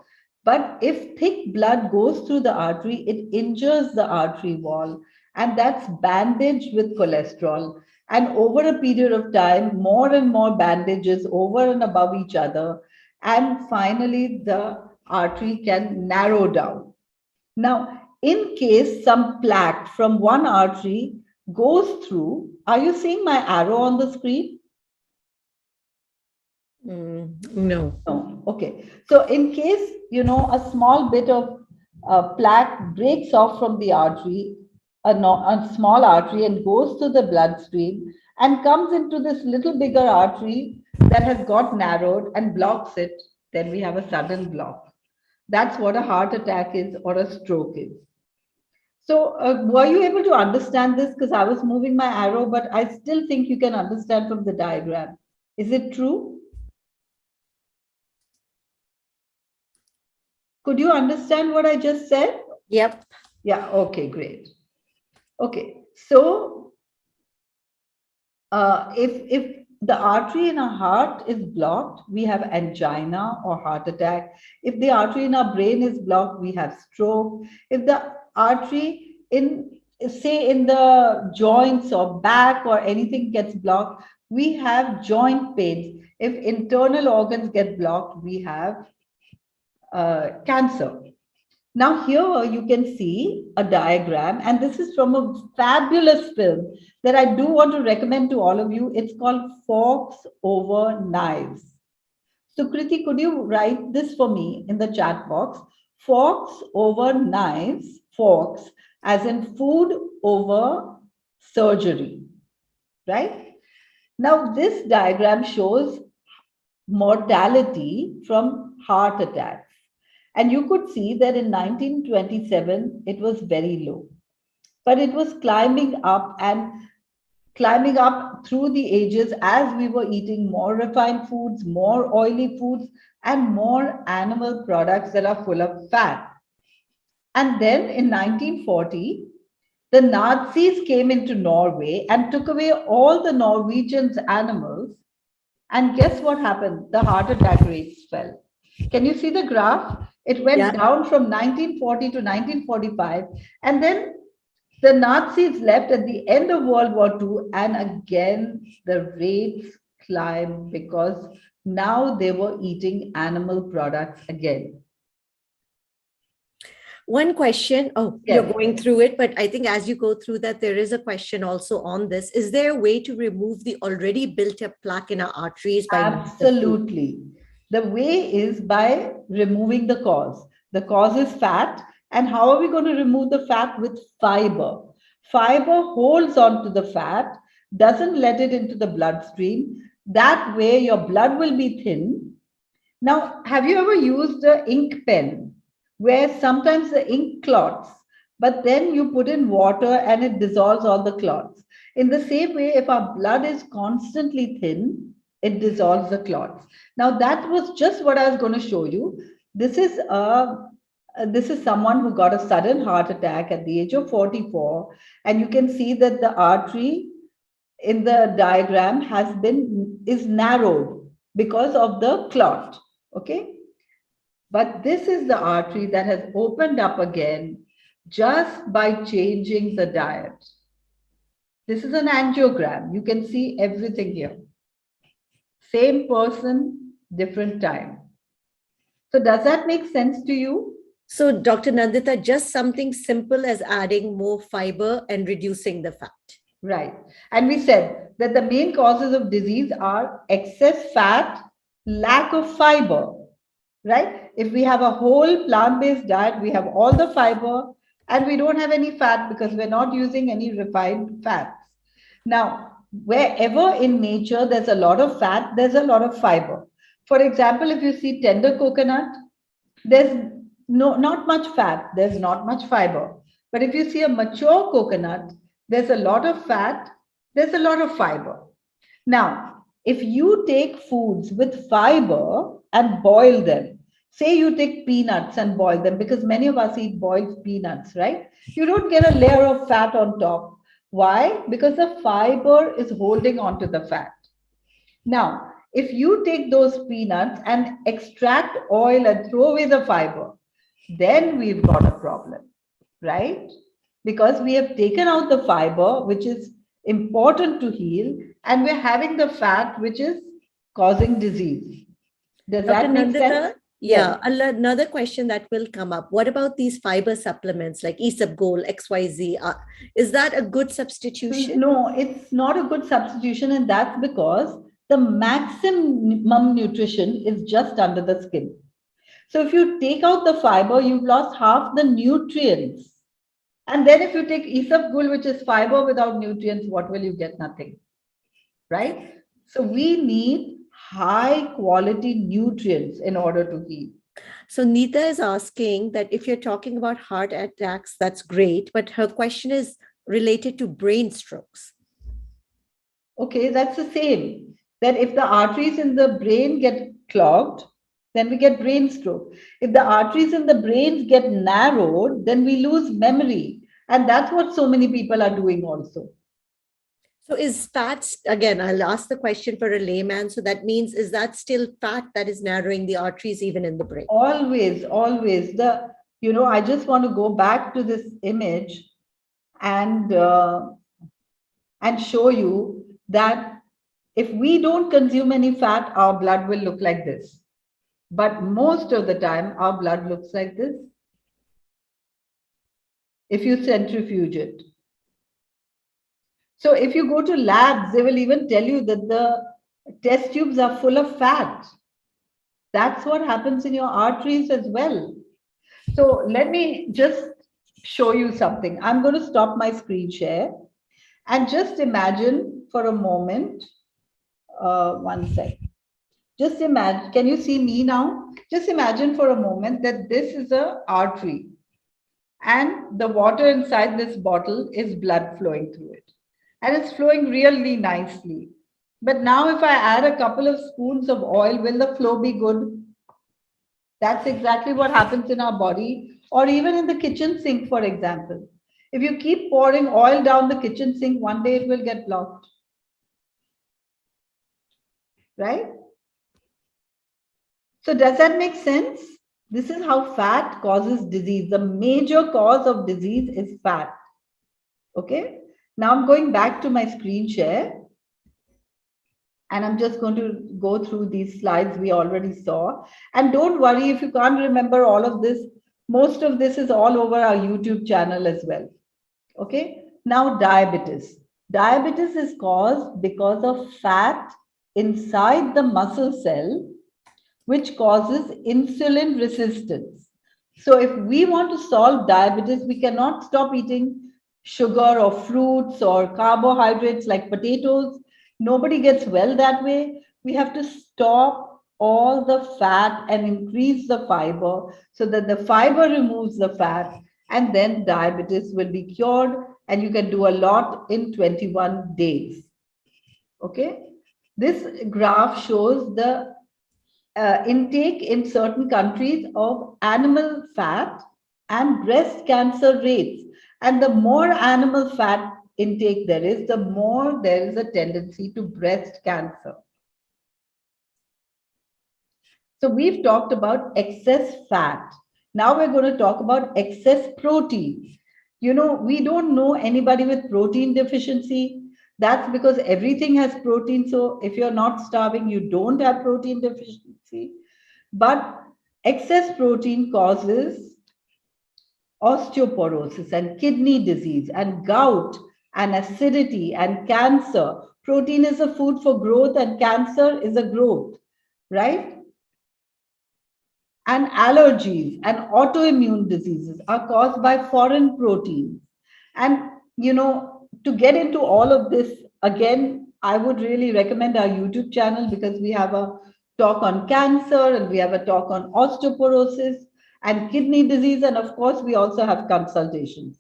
But if thick blood goes through the artery, it injures the artery wall, and that's bandaged with cholesterol. And over a period of time, more and more bandages over and above each other. And finally, the artery can narrow down. Now, in case some plaque from one artery goes through, are you seeing my arrow on the screen? No. No. Okay. So, in case, a small bit of plaque breaks off from the artery, a small artery, and goes to the bloodstream and comes into this little bigger artery that has got narrowed and blocks it, then we have a sudden block. That's what a heart attack is or a stroke is. So, were you able to understand this? Because I was moving my arrow, but I still think you can understand from the diagram. Is it true? Could you understand what I just said? Yep. Yeah, okay, great. Okay, so if the artery in our heart is blocked, we have angina or heart attack. If the artery in our brain is blocked, we have stroke. If the artery say in the joints or back or anything gets blocked, we have joint pains. If internal organs get blocked, we have cancer. Now, here you can see a diagram, and this is from a fabulous film that I do want to recommend to all of you. It's called Forks Over Knives. So, Kriti, could you write this for me in the chat box? Forks over knives, forks, as in food over surgery, right? Now, this diagram shows mortality from heart attacks. And you could see that in 1927, it was very low, but it was climbing up and climbing up through the ages as we were eating more refined foods, more oily foods, and more animal products that are full of fat. And then in 1940, the Nazis came into Norway and took away all the Norwegians' animals. And guess what happened? The heart attack rates fell. Can you see the graph? It went down from 1940 to 1945. And then the Nazis left at the end of World War II. And again, the rates climbed because now they were eating animal products again. One question. Oh, Yes. you're going through it, but I think as you go through that, there is a question also on this. Is there a way to remove the already built up plaque in our arteries? Absolutely. The way is by removing the cause. The cause is fat. And how are we going to remove the fat? With fiber. Fiber holds on to the fat, doesn't let it into the bloodstream. That way, your blood will be thin. Now, have you ever used an ink pen where sometimes the ink clots, but then you put in water and it dissolves all the clots? In the same way, if our blood is constantly thin, it dissolves the clots. Now, that was just what I was going to show you. This is someone who got a sudden heart attack at the age of 44, and you can see that the artery in the diagram is narrowed because of the clot. Okay, but this is the artery that has opened up again just by changing the diet. This is an angiogram. You can see everything here. Same person, different time. So does that make sense to you? So, Dr. Nandita, just something simple as adding more fiber and reducing the fat. Right. And we said that the main causes of disease are excess fat, lack of fiber, right? If we have a whole plant-based diet, we have all the fiber and we don't have any fat because we're not using any refined fats. Now, wherever in nature there's a lot of fat, there's a lot of fiber. For example, if you see tender coconut, there's no, not much fat. There's not much fiber. But if you see a mature coconut, there's a lot of fat, there's a lot of fiber. Now, if you take foods with fiber and boil them, say you take peanuts and boil them, because many of us eat boiled peanuts, right? You don't get a layer of fat on top. Why? Because the fiber is holding onto the fat. Now, if you take those peanuts and extract oil and throw away the fiber, then we've got a problem, right? Because we have taken out the fiber, which is important to heal, and we're having the fat, which is causing disease. Does Dr. that make sense? Nandita, Yes. yeah, another question that will come up. What about these fiber supplements like Isabgol, XYZ? Is that a good substitution? No, it's not a good substitution, and that's because the maximum nutrition is just under the skin. So if you take out the fiber, you've lost half the nutrients. And then if you take Isabgol, which is fiber without nutrients, what will you get? Nothing, right? So we need high quality nutrients in order to heal. So Nita is asking that if you're talking about heart attacks, that's great, but her question is related to brain strokes. Okay, that's the same. That if the arteries in the brain get clogged, then we get brain stroke. If the arteries in the brain get narrowed, then we lose memory. And that's what so many people are doing also. So is fat, again, I'll ask the question for a layman. So that means, is that still fat that is narrowing the arteries even in the brain? Always, always. I just want to go back to this image and show you that if we don't consume any fat, our blood will look like this. But most of the time, our blood looks like this if you centrifuge it. So if you go to labs, they will even tell you that the test tubes are full of fat. That's what happens in your arteries as well. So let me just show you something. I'm going to stop my screen share and just imagine for a moment. One sec. Just imagine, can you see me now? Just imagine for a moment that this is an artery and the water inside this bottle is blood flowing through it. And it's flowing really nicely. But now if I add a couple of spoons of oil, will the flow be good? That's exactly what happens in our body, or even in the kitchen sink, for example. If you keep pouring oil down the kitchen sink, one day it will get blocked. Right? So does that make sense? This is how fat causes disease. The major cause of disease is fat. Okay? Now I'm going back to my screen share. And I'm just going to go through these slides we already saw. And don't worry if you can't remember all of this. Most of this is all over our YouTube channel as well. Okay? Now diabetes. Diabetes is caused because of fat inside the muscle cell, which causes insulin resistance. So if we want to solve diabetes, we cannot stop eating sugar or fruits or carbohydrates like potatoes. Nobody gets well that way. We have to stop all the fat and increase the fiber so that the fiber removes the fat, and then diabetes will be cured, and you can do a lot in 21 days. Okay? This graph shows the intake in certain countries of animal fat and breast cancer rates. And the more animal fat intake there is, the more there is a tendency to breast cancer. So we've talked about excess fat. Now we're going to talk about excess protein. We don't know anybody with protein deficiency. That's because everything has protein. So if you're not starving, you don't have protein deficiency. But excess protein causes osteoporosis and kidney disease and gout and acidity and cancer. Protein is a food for growth and cancer is a growth, right? And allergies and autoimmune diseases are caused by foreign proteins. And, to get into all of this, again, I would really recommend our YouTube channel because we have a talk on cancer and we have a talk on osteoporosis. and kidney disease. And of course, we also have consultations.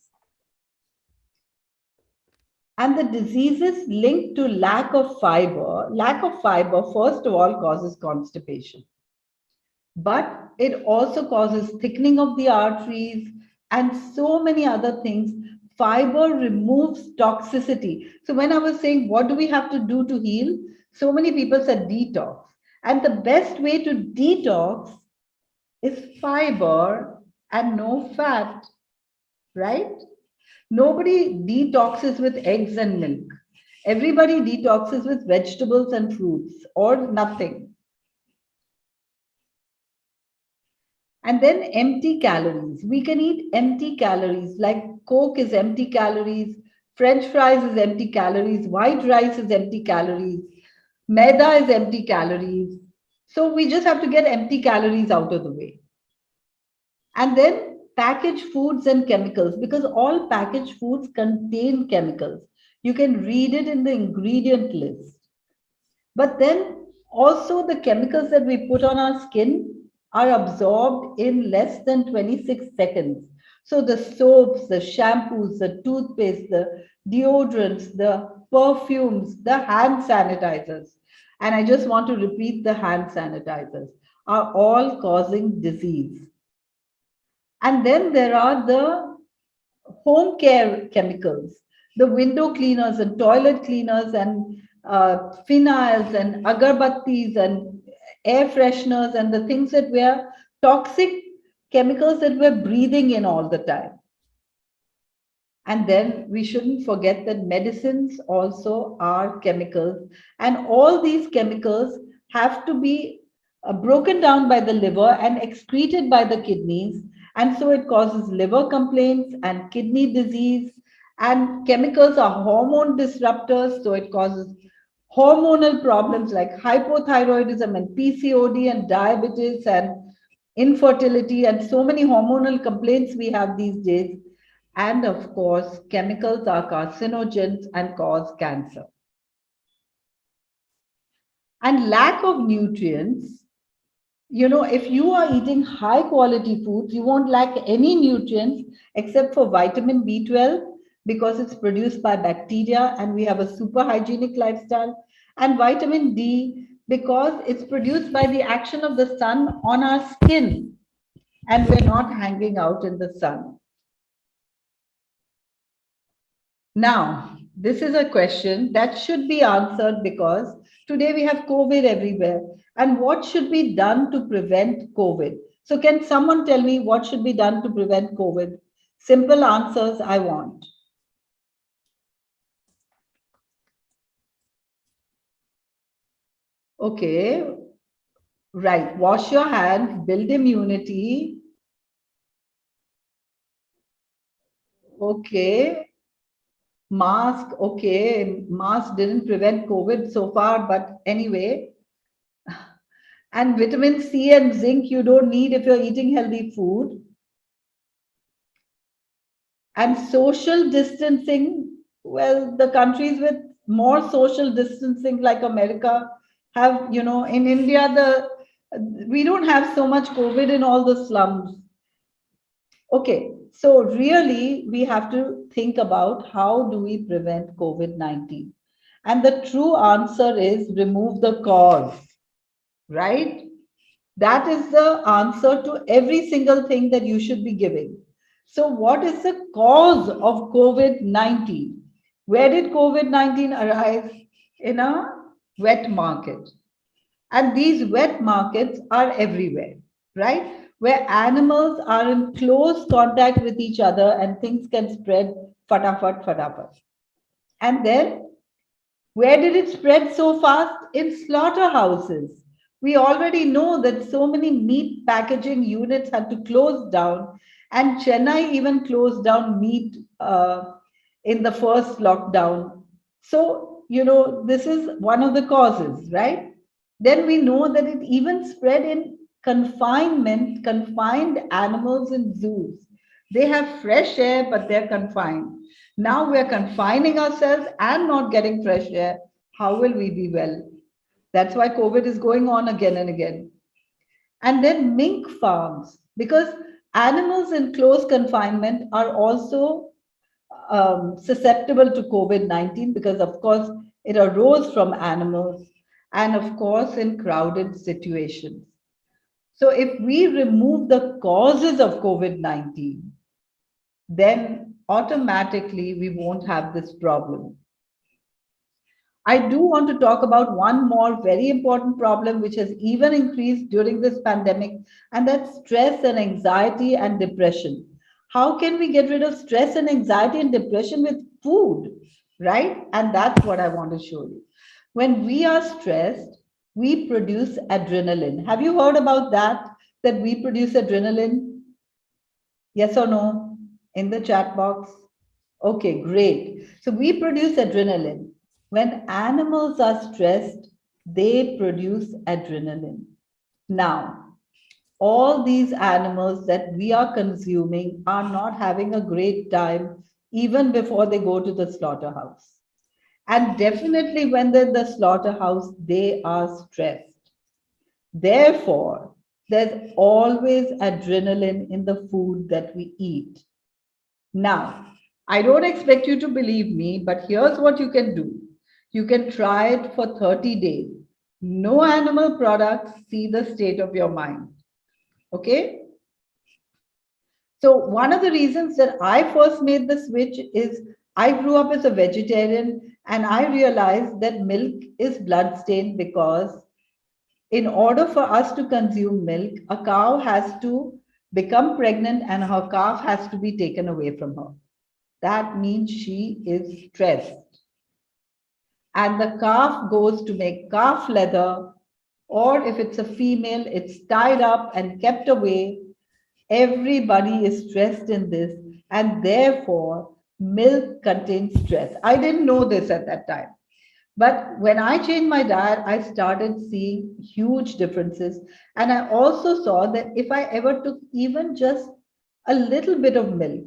And the diseases linked to lack of fiber, first of all, causes constipation. But it also causes thickening of the arteries and so many other things. Fiber removes toxicity. So when I was saying, what do we have to do to heal? So many people said detox. And the best way to detox is fiber and no fat, right? Nobody detoxes with eggs and milk. Everybody detoxes with vegetables and fruits or nothing. And then empty calories. We can eat empty calories, like Coke is empty calories, French fries is empty calories, white rice is empty calories, maida is empty calories. So we just have to get empty calories out of the way. And then packaged foods and chemicals, because all packaged foods contain chemicals. You can read it in the ingredient list. But then also the chemicals that we put on our skin are absorbed in less than 26 seconds. So the soaps, the shampoos, the toothpaste, the deodorants, the perfumes, the hand sanitizers, and I just want to repeat, the hand sanitizers are all causing disease. And then there are the home care chemicals, the window cleaners and toilet cleaners and phenols and agarbattis and air fresheners and the things that were toxic chemicals that we're breathing in all the time. And then we shouldn't forget that medicines also are chemicals, and all these chemicals have to be broken down by the liver and excreted by the kidneys. And so it causes liver complaints and kidney disease. And chemicals are hormone disruptors, so it causes hormonal problems like hypothyroidism and PCOD and diabetes and infertility and so many hormonal complaints we have these days. And of course, chemicals are carcinogens and cause cancer. And lack of nutrients, if you are eating high quality foods, you won't lack any nutrients except for vitamin B12 because it's produced by bacteria and we have a super hygienic lifestyle, and vitamin D because it's produced by the action of the sun on our skin and we're not hanging out in the sun. Now, this is a question that should be answered because today we have COVID everywhere. And what should be done to prevent COVID? So, can someone tell me what should be done to prevent COVID? Simple answers I want. Okay, right. Wash your hands, build immunity. Okay. Mask, okay. Mask didn't prevent COVID so far, but anyway. And vitamin C and zinc you don't need if you're eating healthy food. And social distancing, well, the countries with more social distancing like America have, in India, we don't have so much COVID in all the slums. Okay, so really we have to think about how do we prevent COVID-19? And the true answer is remove the cause, right? That is the answer to every single thing that you should be giving. So, what is the cause of COVID-19? Where did COVID-19 arise? In a wet market. And these wet markets are everywhere, right? Where animals are in close contact with each other and things can spread fatafat, fatafat. And then, where did it spread so fast? In slaughterhouses. We already know that so many meat packaging units had to close down, and Chennai even closed down meat in the first lockdown. So, this is one of the causes, right? Then we know that it even spread in confined animals in zoos. They have fresh air, but they're confined. Now we're confining ourselves and not getting fresh air. How will we be well? That's why COVID is going on again and again. And then mink farms, because Animals in close confinement are also susceptible to COVID-19 because, of course, it arose from animals and, of course, in crowded situations. So, if we remove the causes of COVID-19, then automatically we won't have this problem. I do want to talk about one more very important problem, which has even increased during this pandemic, and that's stress and anxiety and depression. How can we get rid of stress and anxiety and depression with food, right? And that's what I want to show you. When we are stressed, we produce adrenaline. Have you heard about that? That we produce adrenaline? Yes or no? In the chat box. Okay, great. So we produce adrenaline. When animals are stressed, they produce adrenaline. Now, all these animals that we are consuming are not having a great time even before they go to the slaughterhouse. And definitely when they're in the slaughterhouse, they are stressed. Therefore, there's always adrenaline in the food that we eat. Now, I don't expect you to believe me, but here's what you can do. You can try it for 30 days. No animal products, see the state of your mind. Okay? So, one of the reasons that I first made the switch is I grew up as a vegetarian and I realized that milk is bloodstained because in order for us to consume milk, a cow has to become pregnant and her calf has to be taken away from her. That means she is stressed. And the calf goes to make calf leather, or if it's a female, it's tied up and kept away. Everybody is stressed in this, and therefore, milk contains stress. I didn't know this at that time. But when I changed my diet, I started seeing huge differences. And I also saw that if I ever took even just a little bit of milk,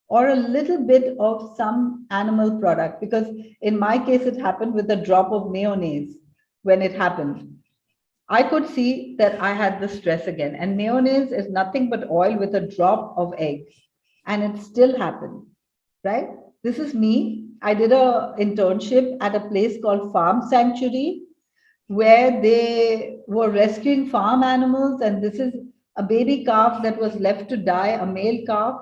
or a little bit of some animal product, because in my case it happened with a drop of mayonnaise. When it happened, I could see that I had the stress again, and mayonnaise is nothing but oil with a drop of egg, and it still happened, right? This is me. I did a internship at a place called Farm Sanctuary, where they were rescuing farm animals, and this is a baby calf that was left to die, a male calf,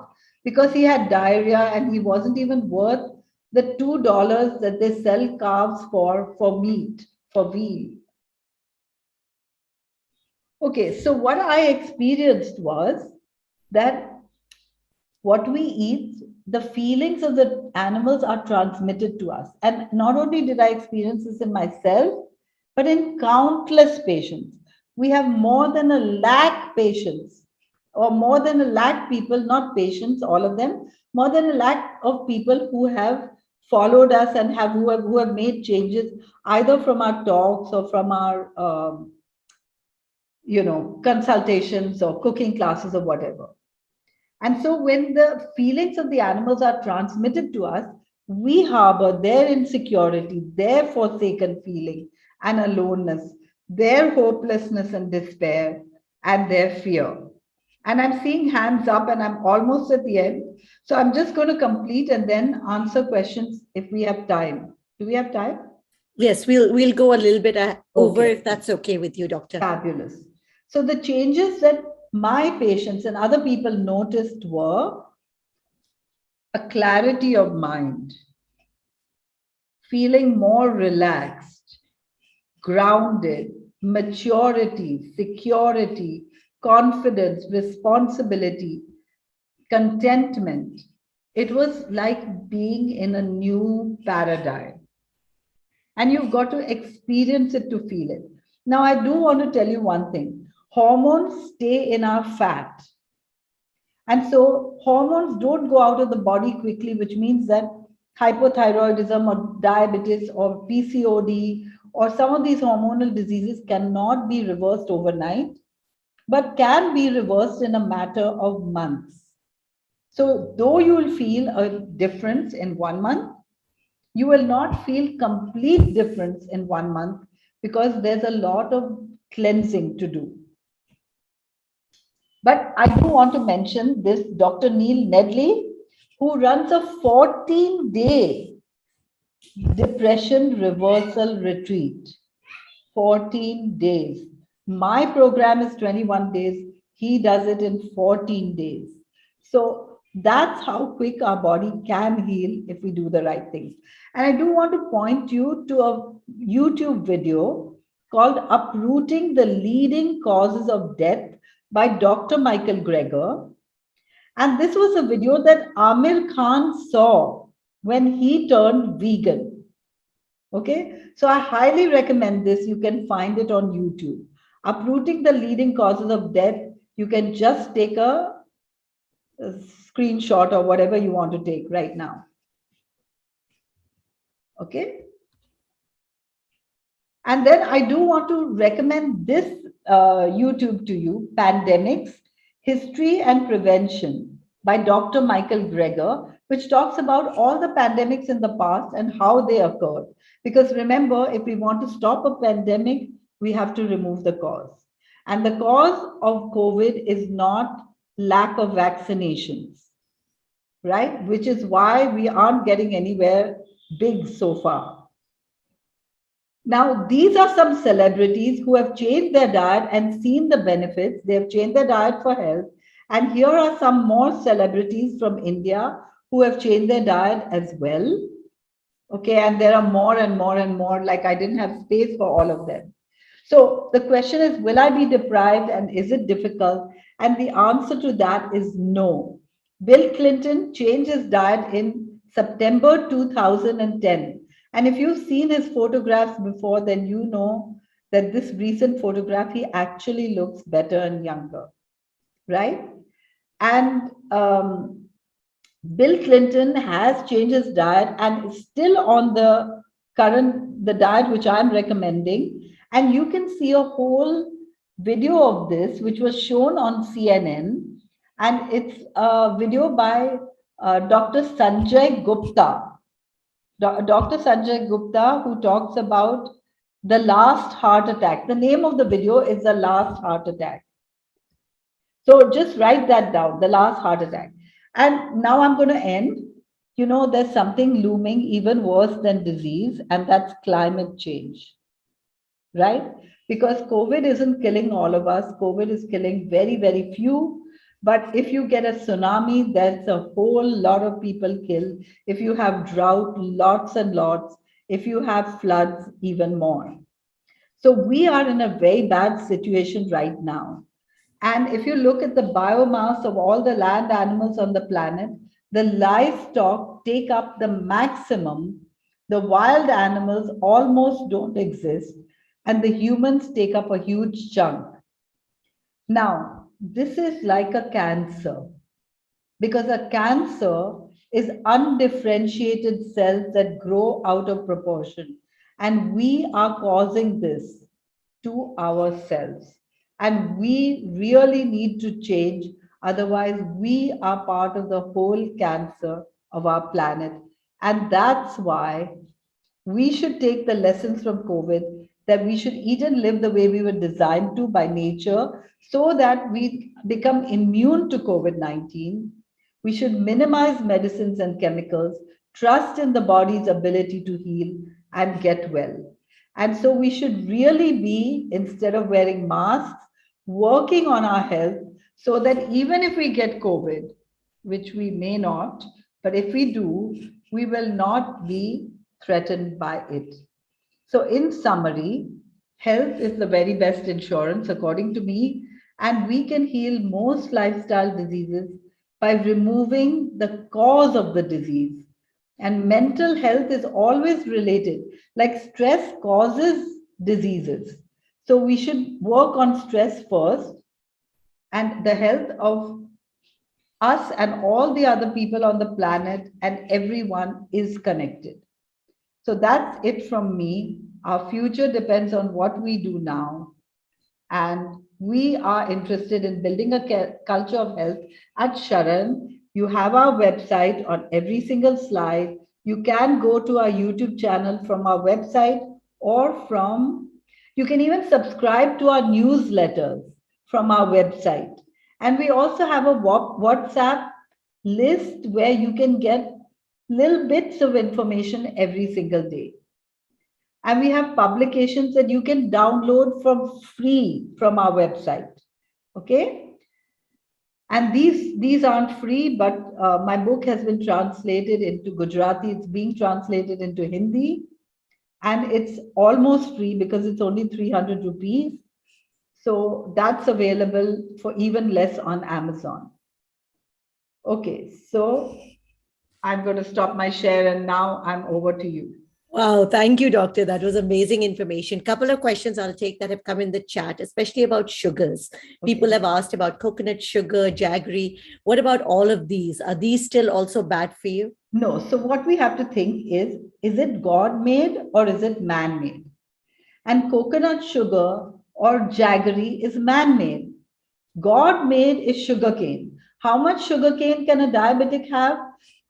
because he had diarrhea and he wasn't even worth the $2 that they sell calves for meat, for veal. Okay, so what I experienced was that what we eat, the feelings of the animals are transmitted to us. And not only did I experience this in myself, but in countless patients. We have more than 1 lakh patients, or more than 1 lakh people, not patients, all of them, more than 1 lakh of people who have followed us and who have made changes either from our talks or from our consultations or cooking classes or whatever. And so when the feelings of the animals are transmitted to us, we harbor their insecurity, their forsaken feeling and aloneness, their hopelessness and despair, and their fear. And I'm seeing hands up and I'm almost at the end. So I'm just going to complete and then answer questions if we have time. Do we have time? Yes, we'll go a little bit over if that's okay with you, doctor. Fabulous. So the changes that my patients and other people noticed were a clarity of mind, feeling more relaxed, grounded, maturity, security, confidence, responsibility, contentment. It was like being in a new paradigm. And you've got to experience it to feel it. Now, I do want to tell you one thing. Hormones stay in our fat. And so hormones don't go out of the body quickly, which means that hypothyroidism or diabetes or PCOD or some of these hormonal diseases cannot be reversed overnight, but can be reversed in a matter of months. So though you will feel a difference in 1 month, you will not feel complete difference in 1 month because there's a lot of cleansing to do. But I do want to mention this Dr. Neil Nedley, who runs a 14-day depression reversal retreat. 14 days. My program is 21 days. He does it in 14 days. So that's how quick our body can heal if we do the right things. And I do want to point you to a YouTube video called Uprooting the Leading Causes of Death by Dr. Michael Greger. And this was a video that Amir Khan saw when he turned vegan. Okay, so I highly recommend this. You can find it on YouTube. Uprooting the Leading Causes of Death. You can just take a screenshot or whatever you want to take right now. Okay. And then I do want to recommend this YouTube to you, Pandemics, History and Prevention by Dr. Michael Greger, which talks about all the pandemics in the past and how they occurred. Because remember, if we want to stop a pandemic, we have to remove the cause. And the cause of COVID is not lack of vaccinations, right? Which is why we aren't getting anywhere big so far. Now, these are some celebrities who have changed their diet and seen the benefits. They have changed their diet for health. And here are some more celebrities from India who have changed their diet as well. Okay, and there are more and more and more, like I didn't have space for all of them. So the question is, will I be deprived and is it difficult? And the answer to that is no. Bill Clinton changed his diet in September 2010. And if you've seen his photographs before, then you know that this recent photograph, he actually looks better and younger, right? And Bill Clinton has changed his diet and is still on the diet which I'm recommending. And you can see a whole video of this, which was shown on CNN. And it's a video by Dr. Sanjay Gupta. Dr. Sanjay Gupta, who talks about the last heart attack. The name of the video is The Last Heart Attack. So just write that down, The Last Heart Attack. And now I'm going to end. You know, there's something looming even worse than disease, and that's climate change, right? Because COVID isn't killing all of us. COVID is killing very, very few. But if you get a tsunami, there's a whole lot of people killed. If you have drought, lots and lots. If you have floods, even more. So we are in a very bad situation right now. And if you look at the biomass of all the land animals on the planet, the livestock take up the maximum. The wild animals almost don't exist, and the humans take up a huge chunk. Now, this is like a cancer, because a cancer is undifferentiated cells that grow out of proportion. And we are causing this to ourselves. And we really need to change. Otherwise, we are part of the whole cancer of our planet. And that's why we should take the lessons from COVID, that we should eat and live the way we were designed to by nature so that we become immune to COVID-19. We should minimize medicines and chemicals, trust in the body's ability to heal and get well. And so we should really be, instead of wearing masks, working on our health so that even if we get COVID, which we may not, but if we do, we will not be threatened by it. So in summary, health is the very best insurance, according to me, and we can heal most lifestyle diseases by removing the cause of the disease. And mental health is always related, like stress causes diseases. So we should work on stress first, and the health of us and all the other people on the planet and everyone is connected. So that's it from me. Our future depends on what we do now. And we are interested in building a culture of health at Sharan. You have our website on every single slide. You can go to our YouTube channel from our website, or you can even subscribe to our newsletters from our website. And we also have a WhatsApp list where you can get little bits of information every single day. And we have publications that you can download from free from our website. Okay. And these aren't free, but my book has been translated into Gujarati. It's being translated into Hindi, and it's almost free because it's only 300 rupees. So that's available for even less on Amazon. Okay, so I'm going to stop my share, and now I'm over to you. Wow, thank you, doctor. That was amazing information. Couple of questions I'll take that have come in the chat, especially about sugars. People Okay. have asked about coconut sugar, jaggery. What about all of these? Are these still also bad for you? No, so what we have to think is it God made or is it man made? And coconut sugar or jaggery is man made. God made is sugarcane. How much sugarcane can a diabetic have?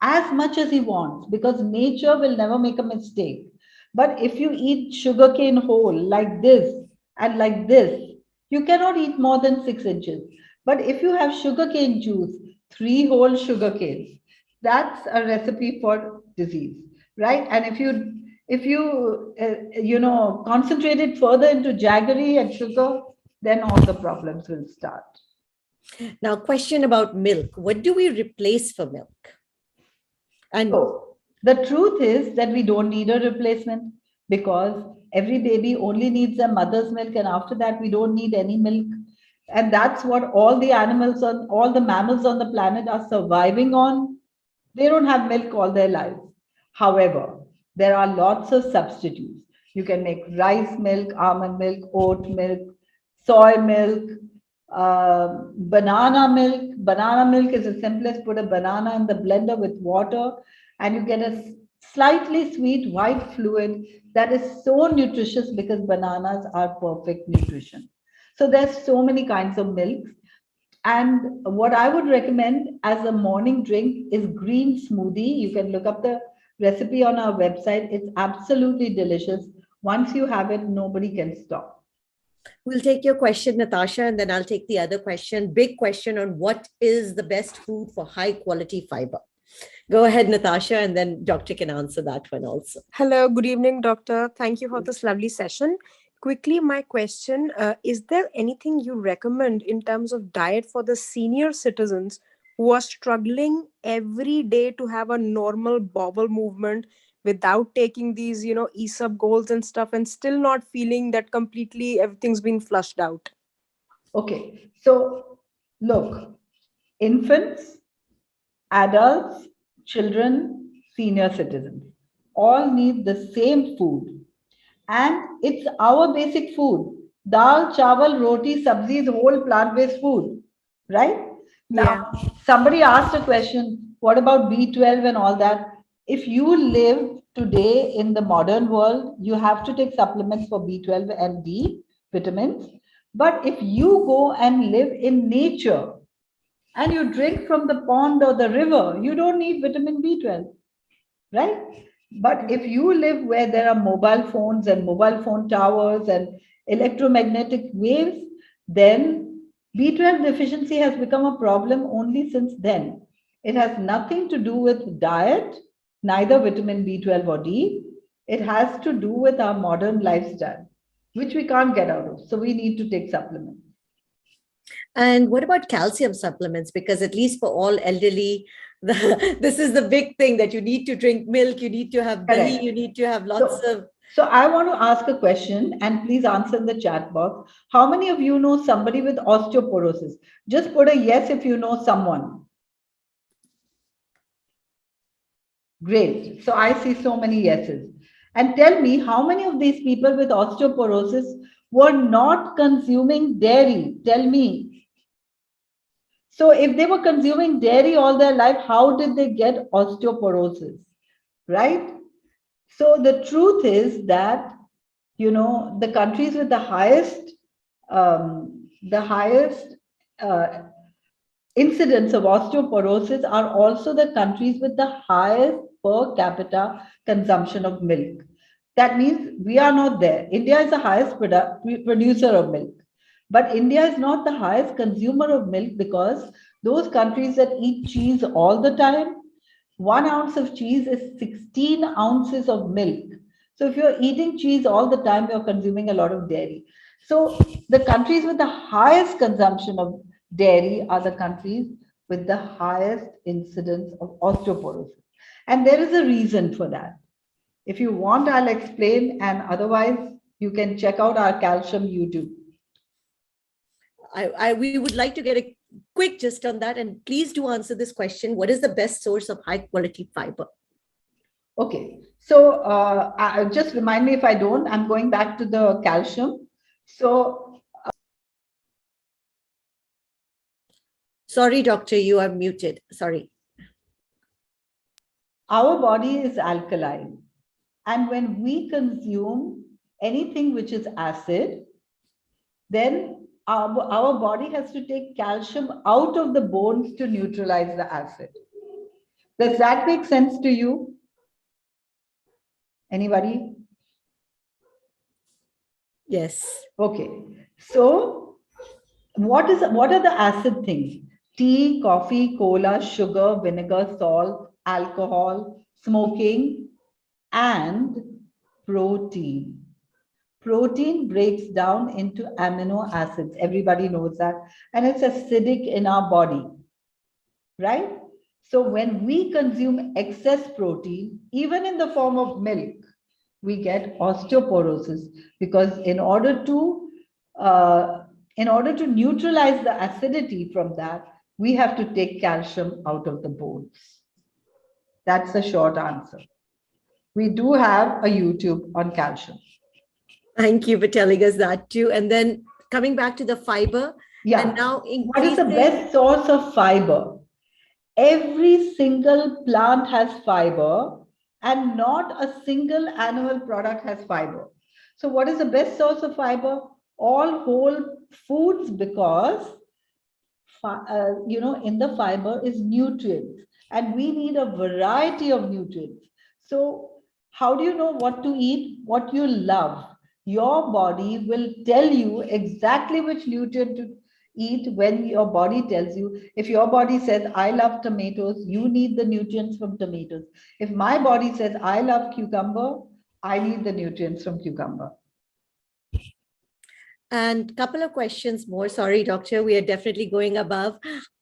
As much as he wants, because nature will never make a mistake. But if you eat sugarcane whole like this and like this, you cannot eat more than 6 inches. But if you have sugarcane juice, 3 whole sugarcanes, that's a recipe for disease, right? And if you concentrate it further into jaggery and sugar, then all the problems will start. Now, question about milk. What do we replace for milk? And So the truth is that we don't need a replacement because every baby only needs a mother's milk, and after that, we don't need any milk. And that's what all the mammals on the planet are surviving on. They don't have milk all their lives. However, there are lots of substitutes. You can make rice milk, almond milk, oat milk, soy milk, banana milk. Banana milk is the simplest. Put a banana in the blender with water, and you get a slightly sweet white fluid that is so nutritious because bananas are perfect nutrition. So there's so many kinds of milks. And what I would recommend as a morning drink is green smoothie. You can look up the recipe on our website. It's absolutely delicious. Once you have it, nobody can stop. we'll take your question, Natasha, and then I'll take the other question. Big question on what is the best food for high quality fiber. Go ahead, Natasha, and then doctor can answer that one also. Hello, good evening, doctor. Thank you for this lovely session. Quickly, my question is there anything you recommend in terms of diet for the senior citizens who are struggling every day to have a normal bowel movement without taking these, ESUP goals and stuff and still not feeling that completely everything's been flushed out? Okay, so look, infants, adults, children, senior citizens all need the same food. And it's our basic food. Dal, chawal, roti, sabzi is whole plant-based food, right? Yeah. Now, somebody asked a question, what about B12 and all that? If you live today in the modern world, you have to take supplements for B12 and D vitamins. But if you go and live in nature and you drink from the pond or the river, you don't need vitamin B12, right? But if you live where there are mobile phones and mobile phone towers and electromagnetic waves, then B12 deficiency has become a problem only since then. It has nothing to do with diet, neither vitamin B12 or D. It has to do with our modern lifestyle, which we can't get out of. So we need to take supplements. And what about calcium supplements? Because at least for all elderly, this is the big thing that you need to drink milk, you need to have dahi, Correct. you need to have lots of. So I want to ask a question and please answer in the chat box. How many of you know somebody with osteoporosis? Just put a yes if you know someone. Great. So I see so many yeses. And tell me how many of these people with osteoporosis were not consuming dairy? Tell me. So if they were consuming dairy all their life, how did they get osteoporosis? Right? So the truth is that the countries with the highest incidence of osteoporosis are also the countries with the highest per capita consumption of milk. That means we are not there. India is the highest producer of milk, But India is not the highest consumer of milk because those countries that eat cheese all the time, 1 ounce of cheese is 16 ounces of milk. So if you're eating cheese all the time, you're consuming a lot of dairy. So the countries with the highest consumption of dairy are the countries with the highest incidence of osteoporosis. And there is a reason for that. If you want, I'll explain, and otherwise, you can check out our calcium YouTube. We would like to get a quick gist on that. And please do answer this question. What is the best source of high quality fiber? Okay, so just remind me if I don't, I'm going back to the calcium. So, sorry, doctor, you are muted. Sorry. our body is alkaline. And when we consume anything which is acid, then our body has to take calcium out of the bones to neutralize the acid. Does that make sense to you? Anybody? Yes. Okay. So what are the acid things? Tea, coffee, cola, sugar, vinegar, salt, alcohol, smoking, and protein. Protein breaks down into amino acids. Everybody knows that. And it's acidic in our body, right? So when we consume excess protein, even in the form of milk, we get osteoporosis because in order to neutralize the acidity from that, we have to take calcium out of the bones. That's the short answer. We do have a YouTube on calcium. Thank you for telling us that too. And then coming back to the fiber. Yeah. And now what is the best source of fiber? Every single plant has fiber and not a single animal product has fiber. So what is the best source of fiber? All whole foods, because in the fiber is nutrients and we need a variety of nutrients. So how do you know what to eat? What you love. Your body will tell you exactly which nutrient to eat when your body tells you. If your body says, I love tomatoes, you need the nutrients from tomatoes. If my body says, I love cucumber, I need the nutrients from cucumber. And a couple of questions more. Sorry, doctor, we are definitely going above.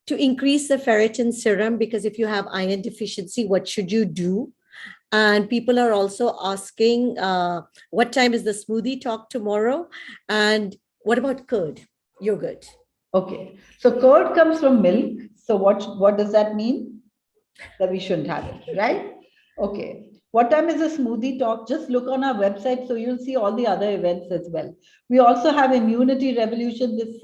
To increase the ferritin serum, because if you have iron deficiency, what should you do? And people are also asking, what time is the smoothie talk tomorrow? And what about curd, yogurt? Okay, so curd comes from milk. So what does that mean? That we shouldn't have it, right? Okay. What time is the smoothie talk? Just look on our website so you'll see all the other events as well. We also have Immunity Revolution this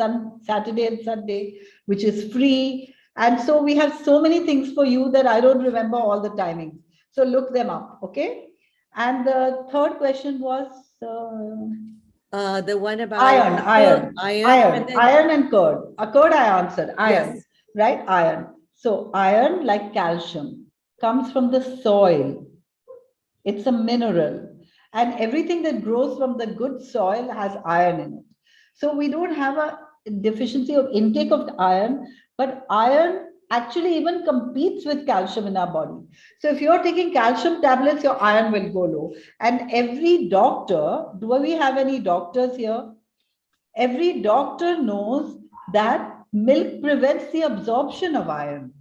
Saturday and Sunday, which is free. And so we have so many things for you that I don't remember all the timings. So look them up, okay? And the third question was the one about iron and curd. Curd I answered, iron, yes. Right? Iron. So iron, like calcium, comes from the soil. It's a mineral. And everything that grows from the good soil has iron in it. So we don't have a deficiency of intake of iron, but iron actually even competes with calcium in our body. So if you're taking calcium tablets, your iron will go low. And every doctor, do we have any doctors here? Every doctor knows that milk prevents the absorption of iron.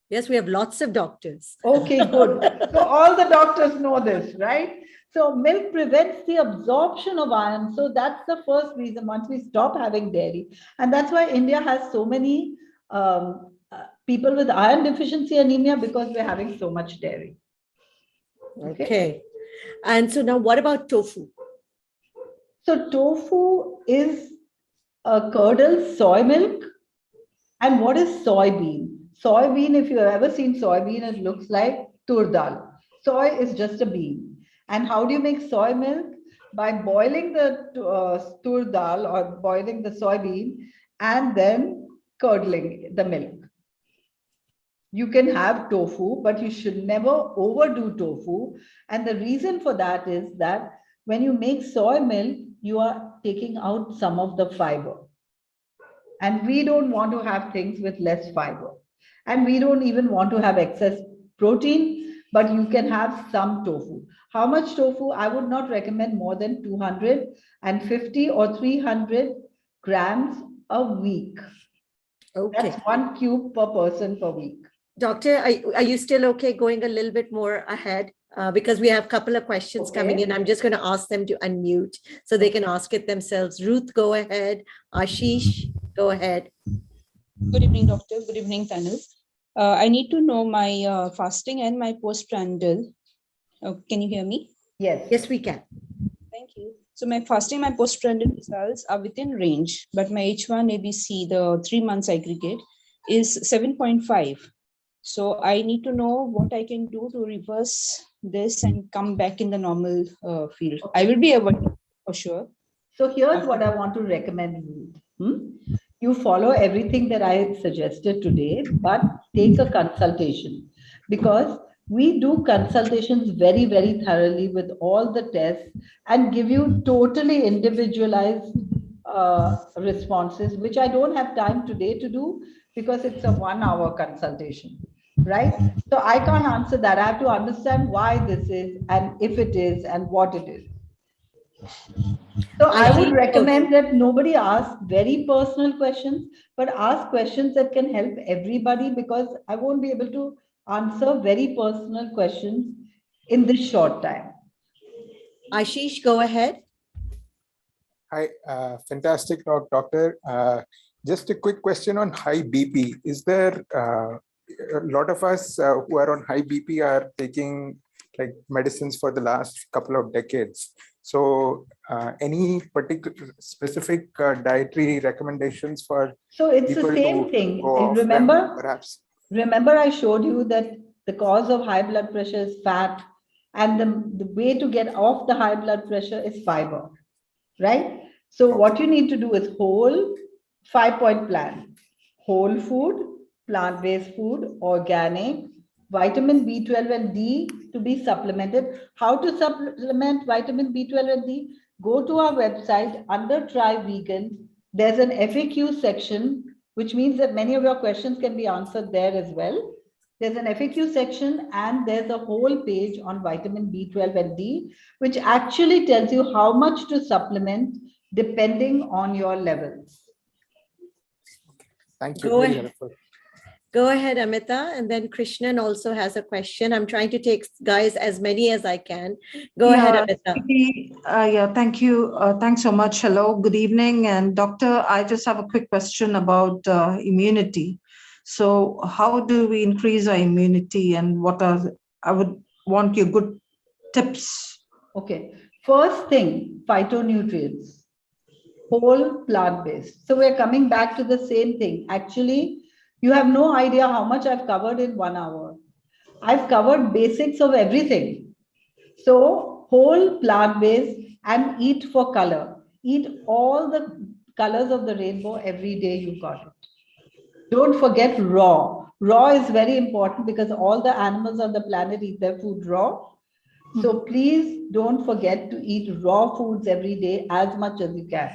Yes, we have lots of doctors. Okay, good. So all the doctors know this, right? So milk prevents the absorption of iron. So that's the first reason once we stop having dairy. And that's why India has so many people with iron deficiency anemia, because we're having so much dairy. Okay. And so now what about tofu? So tofu is a curdled soy milk. And what is soybean? Soybean, if you've ever seen soybean, it looks like tur dal. Soy is just a bean. And how do you make soy milk? By boiling the tur dal or boiling the soybean and then curdling the milk. You can have tofu, but you should never overdo tofu. And the reason for that is that when you make soy milk, you are taking out some of the fiber. And we don't want to have things with less fiber. And we don't even want to have excess protein, but you can have some tofu. How much tofu? I would not recommend more than 250 or 300 grams a week. Okay. That's 1 cube per person per week. Doctor, are you still okay going a little bit more ahead? Because we have a couple of questions coming in. I'm just going to ask them to unmute so they can ask it themselves. Ruth, go ahead. Ashish, go ahead. Good evening, doctor. Good evening, panel. I need to know my fasting and my postprandial. Can you hear me? Yes. Yes, we can. Thank you. So my fasting, my postprandial results are within range, but my H1ABC, the 3 months aggregate, is 7.5. So I need to know what I can do to reverse this and come back in the normal field. Okay. I will be avoiding for sure. So here's what I want to recommend you. You follow everything that I suggested today, but take a consultation, because we do consultations very, very thoroughly with all the tests and give you totally individualized responses, which I don't have time today to do because it's a 1 hour consultation, right? So I can't answer that. I have to understand why this is and if it is and what it is. So I would recommend that nobody ask very personal questions, but ask questions that can help everybody, because I won't be able to answer very personal questions in this short time. Ashish, go ahead. Hi, fantastic talk, doctor. Just a quick question on high BP. Is there a lot of us who are on high BP are taking like medicines for the last couple of decades? So any particular specific dietary recommendations for So it's the same thing. Remember I showed you that the cause of high blood pressure is fat, and the way to get off the high blood pressure is fiber, right? So what you need to do is whole 5-point plan: whole food, plant-based food, organic, vitamin B12 and D to be supplemented. How to supplement vitamin B12 and D? Go to our website under Try Vegan. There's an FAQ section, which means that many of your questions can be answered there as well. There's an FAQ section and there's a whole page on vitamin B12 and D, which actually tells you how much to supplement depending on your levels. Thank you. Go ahead, Amita, and then Krishnan also has a question. I'm trying to take, guys, as many as I can. Go ahead, Amita. Thank you. Thanks so much. Hello, good evening. And doctor, I just have a quick question about immunity. So how do we increase our immunity, and I would want your good tips. Okay. First thing, phytonutrients, whole plant-based. So we're coming back to the same thing. Actually, you have no idea how much I've covered in 1 hour. I've covered basics of everything. So whole plant-based and eat for color. Eat all the colors of the rainbow every day. You got it. Don't forget raw. Raw is very important because all the animals on the planet eat their food raw. So please don't forget to eat raw foods every day as much as you can.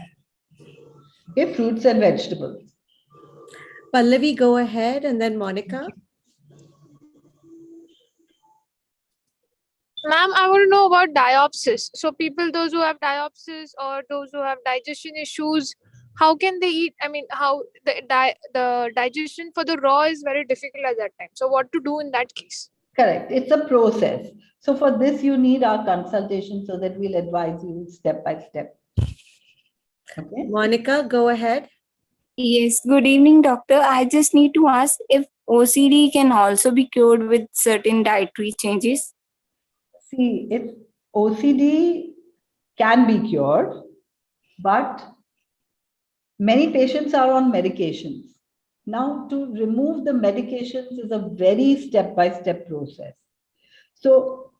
Okay, fruits and vegetables. Pallavi, go ahead, and then Monica. Ma'am, I want to know about diopsis. So people, those who have diopsis or those who have digestion issues, how can they eat? I mean, how the digestion for the raw is very difficult at that time. So what to do in that case? Correct. It's a process. So for this, you need our consultation so that we'll advise you step by step. Okay. Monica, go ahead. Yes, good evening, doctor. I just need to ask if OCD can also be cured with certain dietary changes. See, OCD can be cured, but many patients are on medications. Now, to remove the medications is a very step-by-step process. So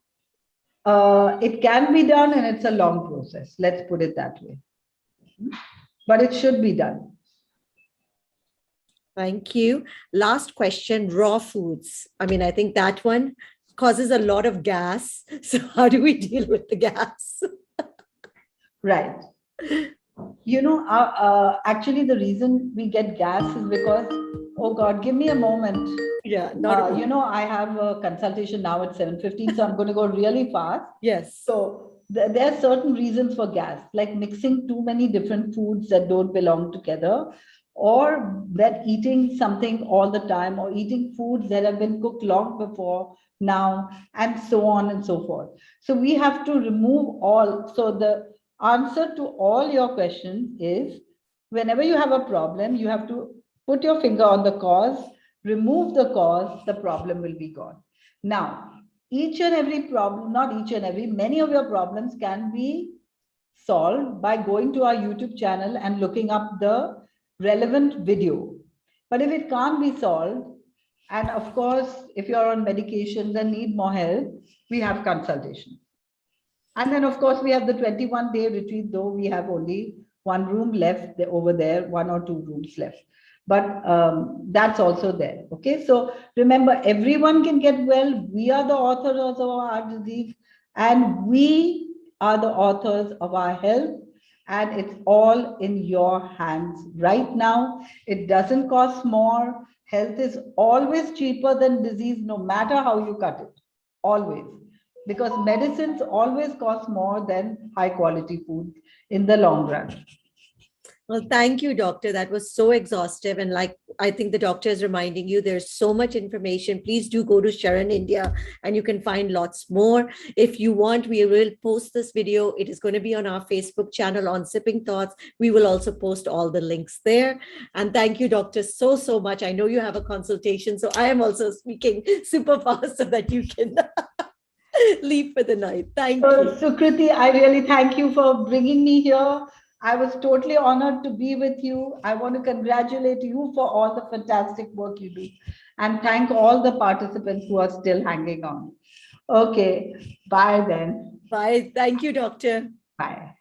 it can be done, and it's a long process. Let's put it that way. But it should be done. Thank you. Last question, raw foods. I mean, I think that one causes a lot of gas. So how do we deal with the gas? Right. Actually, the reason we get gas is because, oh God, give me a moment. Yeah, not I have a consultation now at 7:15, so I'm going to go really fast. yes. So there are certain reasons for gas, like mixing too many different foods that don't belong together, or that eating something all the time, or eating foods that have been cooked long before now, and so on and so forth. So we have to remove all. So the answer to all your questions is, whenever you have a problem, you have to put your finger on the cause, remove the cause, the problem will be gone. Now, each and every problem, not each and every, many of your problems can be solved by going to our YouTube channel and looking up the relevant video. But if it can't be solved, and of course, if you're on medications and need more help, we have consultation. And then, of course, we have the 21-day retreat, though we have only one room left over there, 1 or 2 rooms left. But that's also there. Okay, so remember, everyone can get well. We are the authors of our disease, and we are the authors of our health. And it's all in your hands right now. It doesn't cost more. Health is always cheaper than disease, no matter how you cut it. Always. Because medicines always cost more than high quality food in the long run. Well, thank you, doctor. That was so exhaustive. And like, I think the doctor is reminding you, there's so much information. Please do go to Sharon India and you can find lots more. If you want, we will post this video. It is going to be on our Facebook channel on Sipping Thoughts. We will also post all the links there. And thank you, doctor, so, so much. I know you have a consultation, so I am also speaking super fast so that you can leave for the night. Thank you. Sukriti, I really thank you for bringing me here. I was totally honored to be with you. I want to congratulate you for all the fantastic work you do, and thank all the participants who are still hanging on. Okay, bye then. Bye. Thank you, doctor. Bye.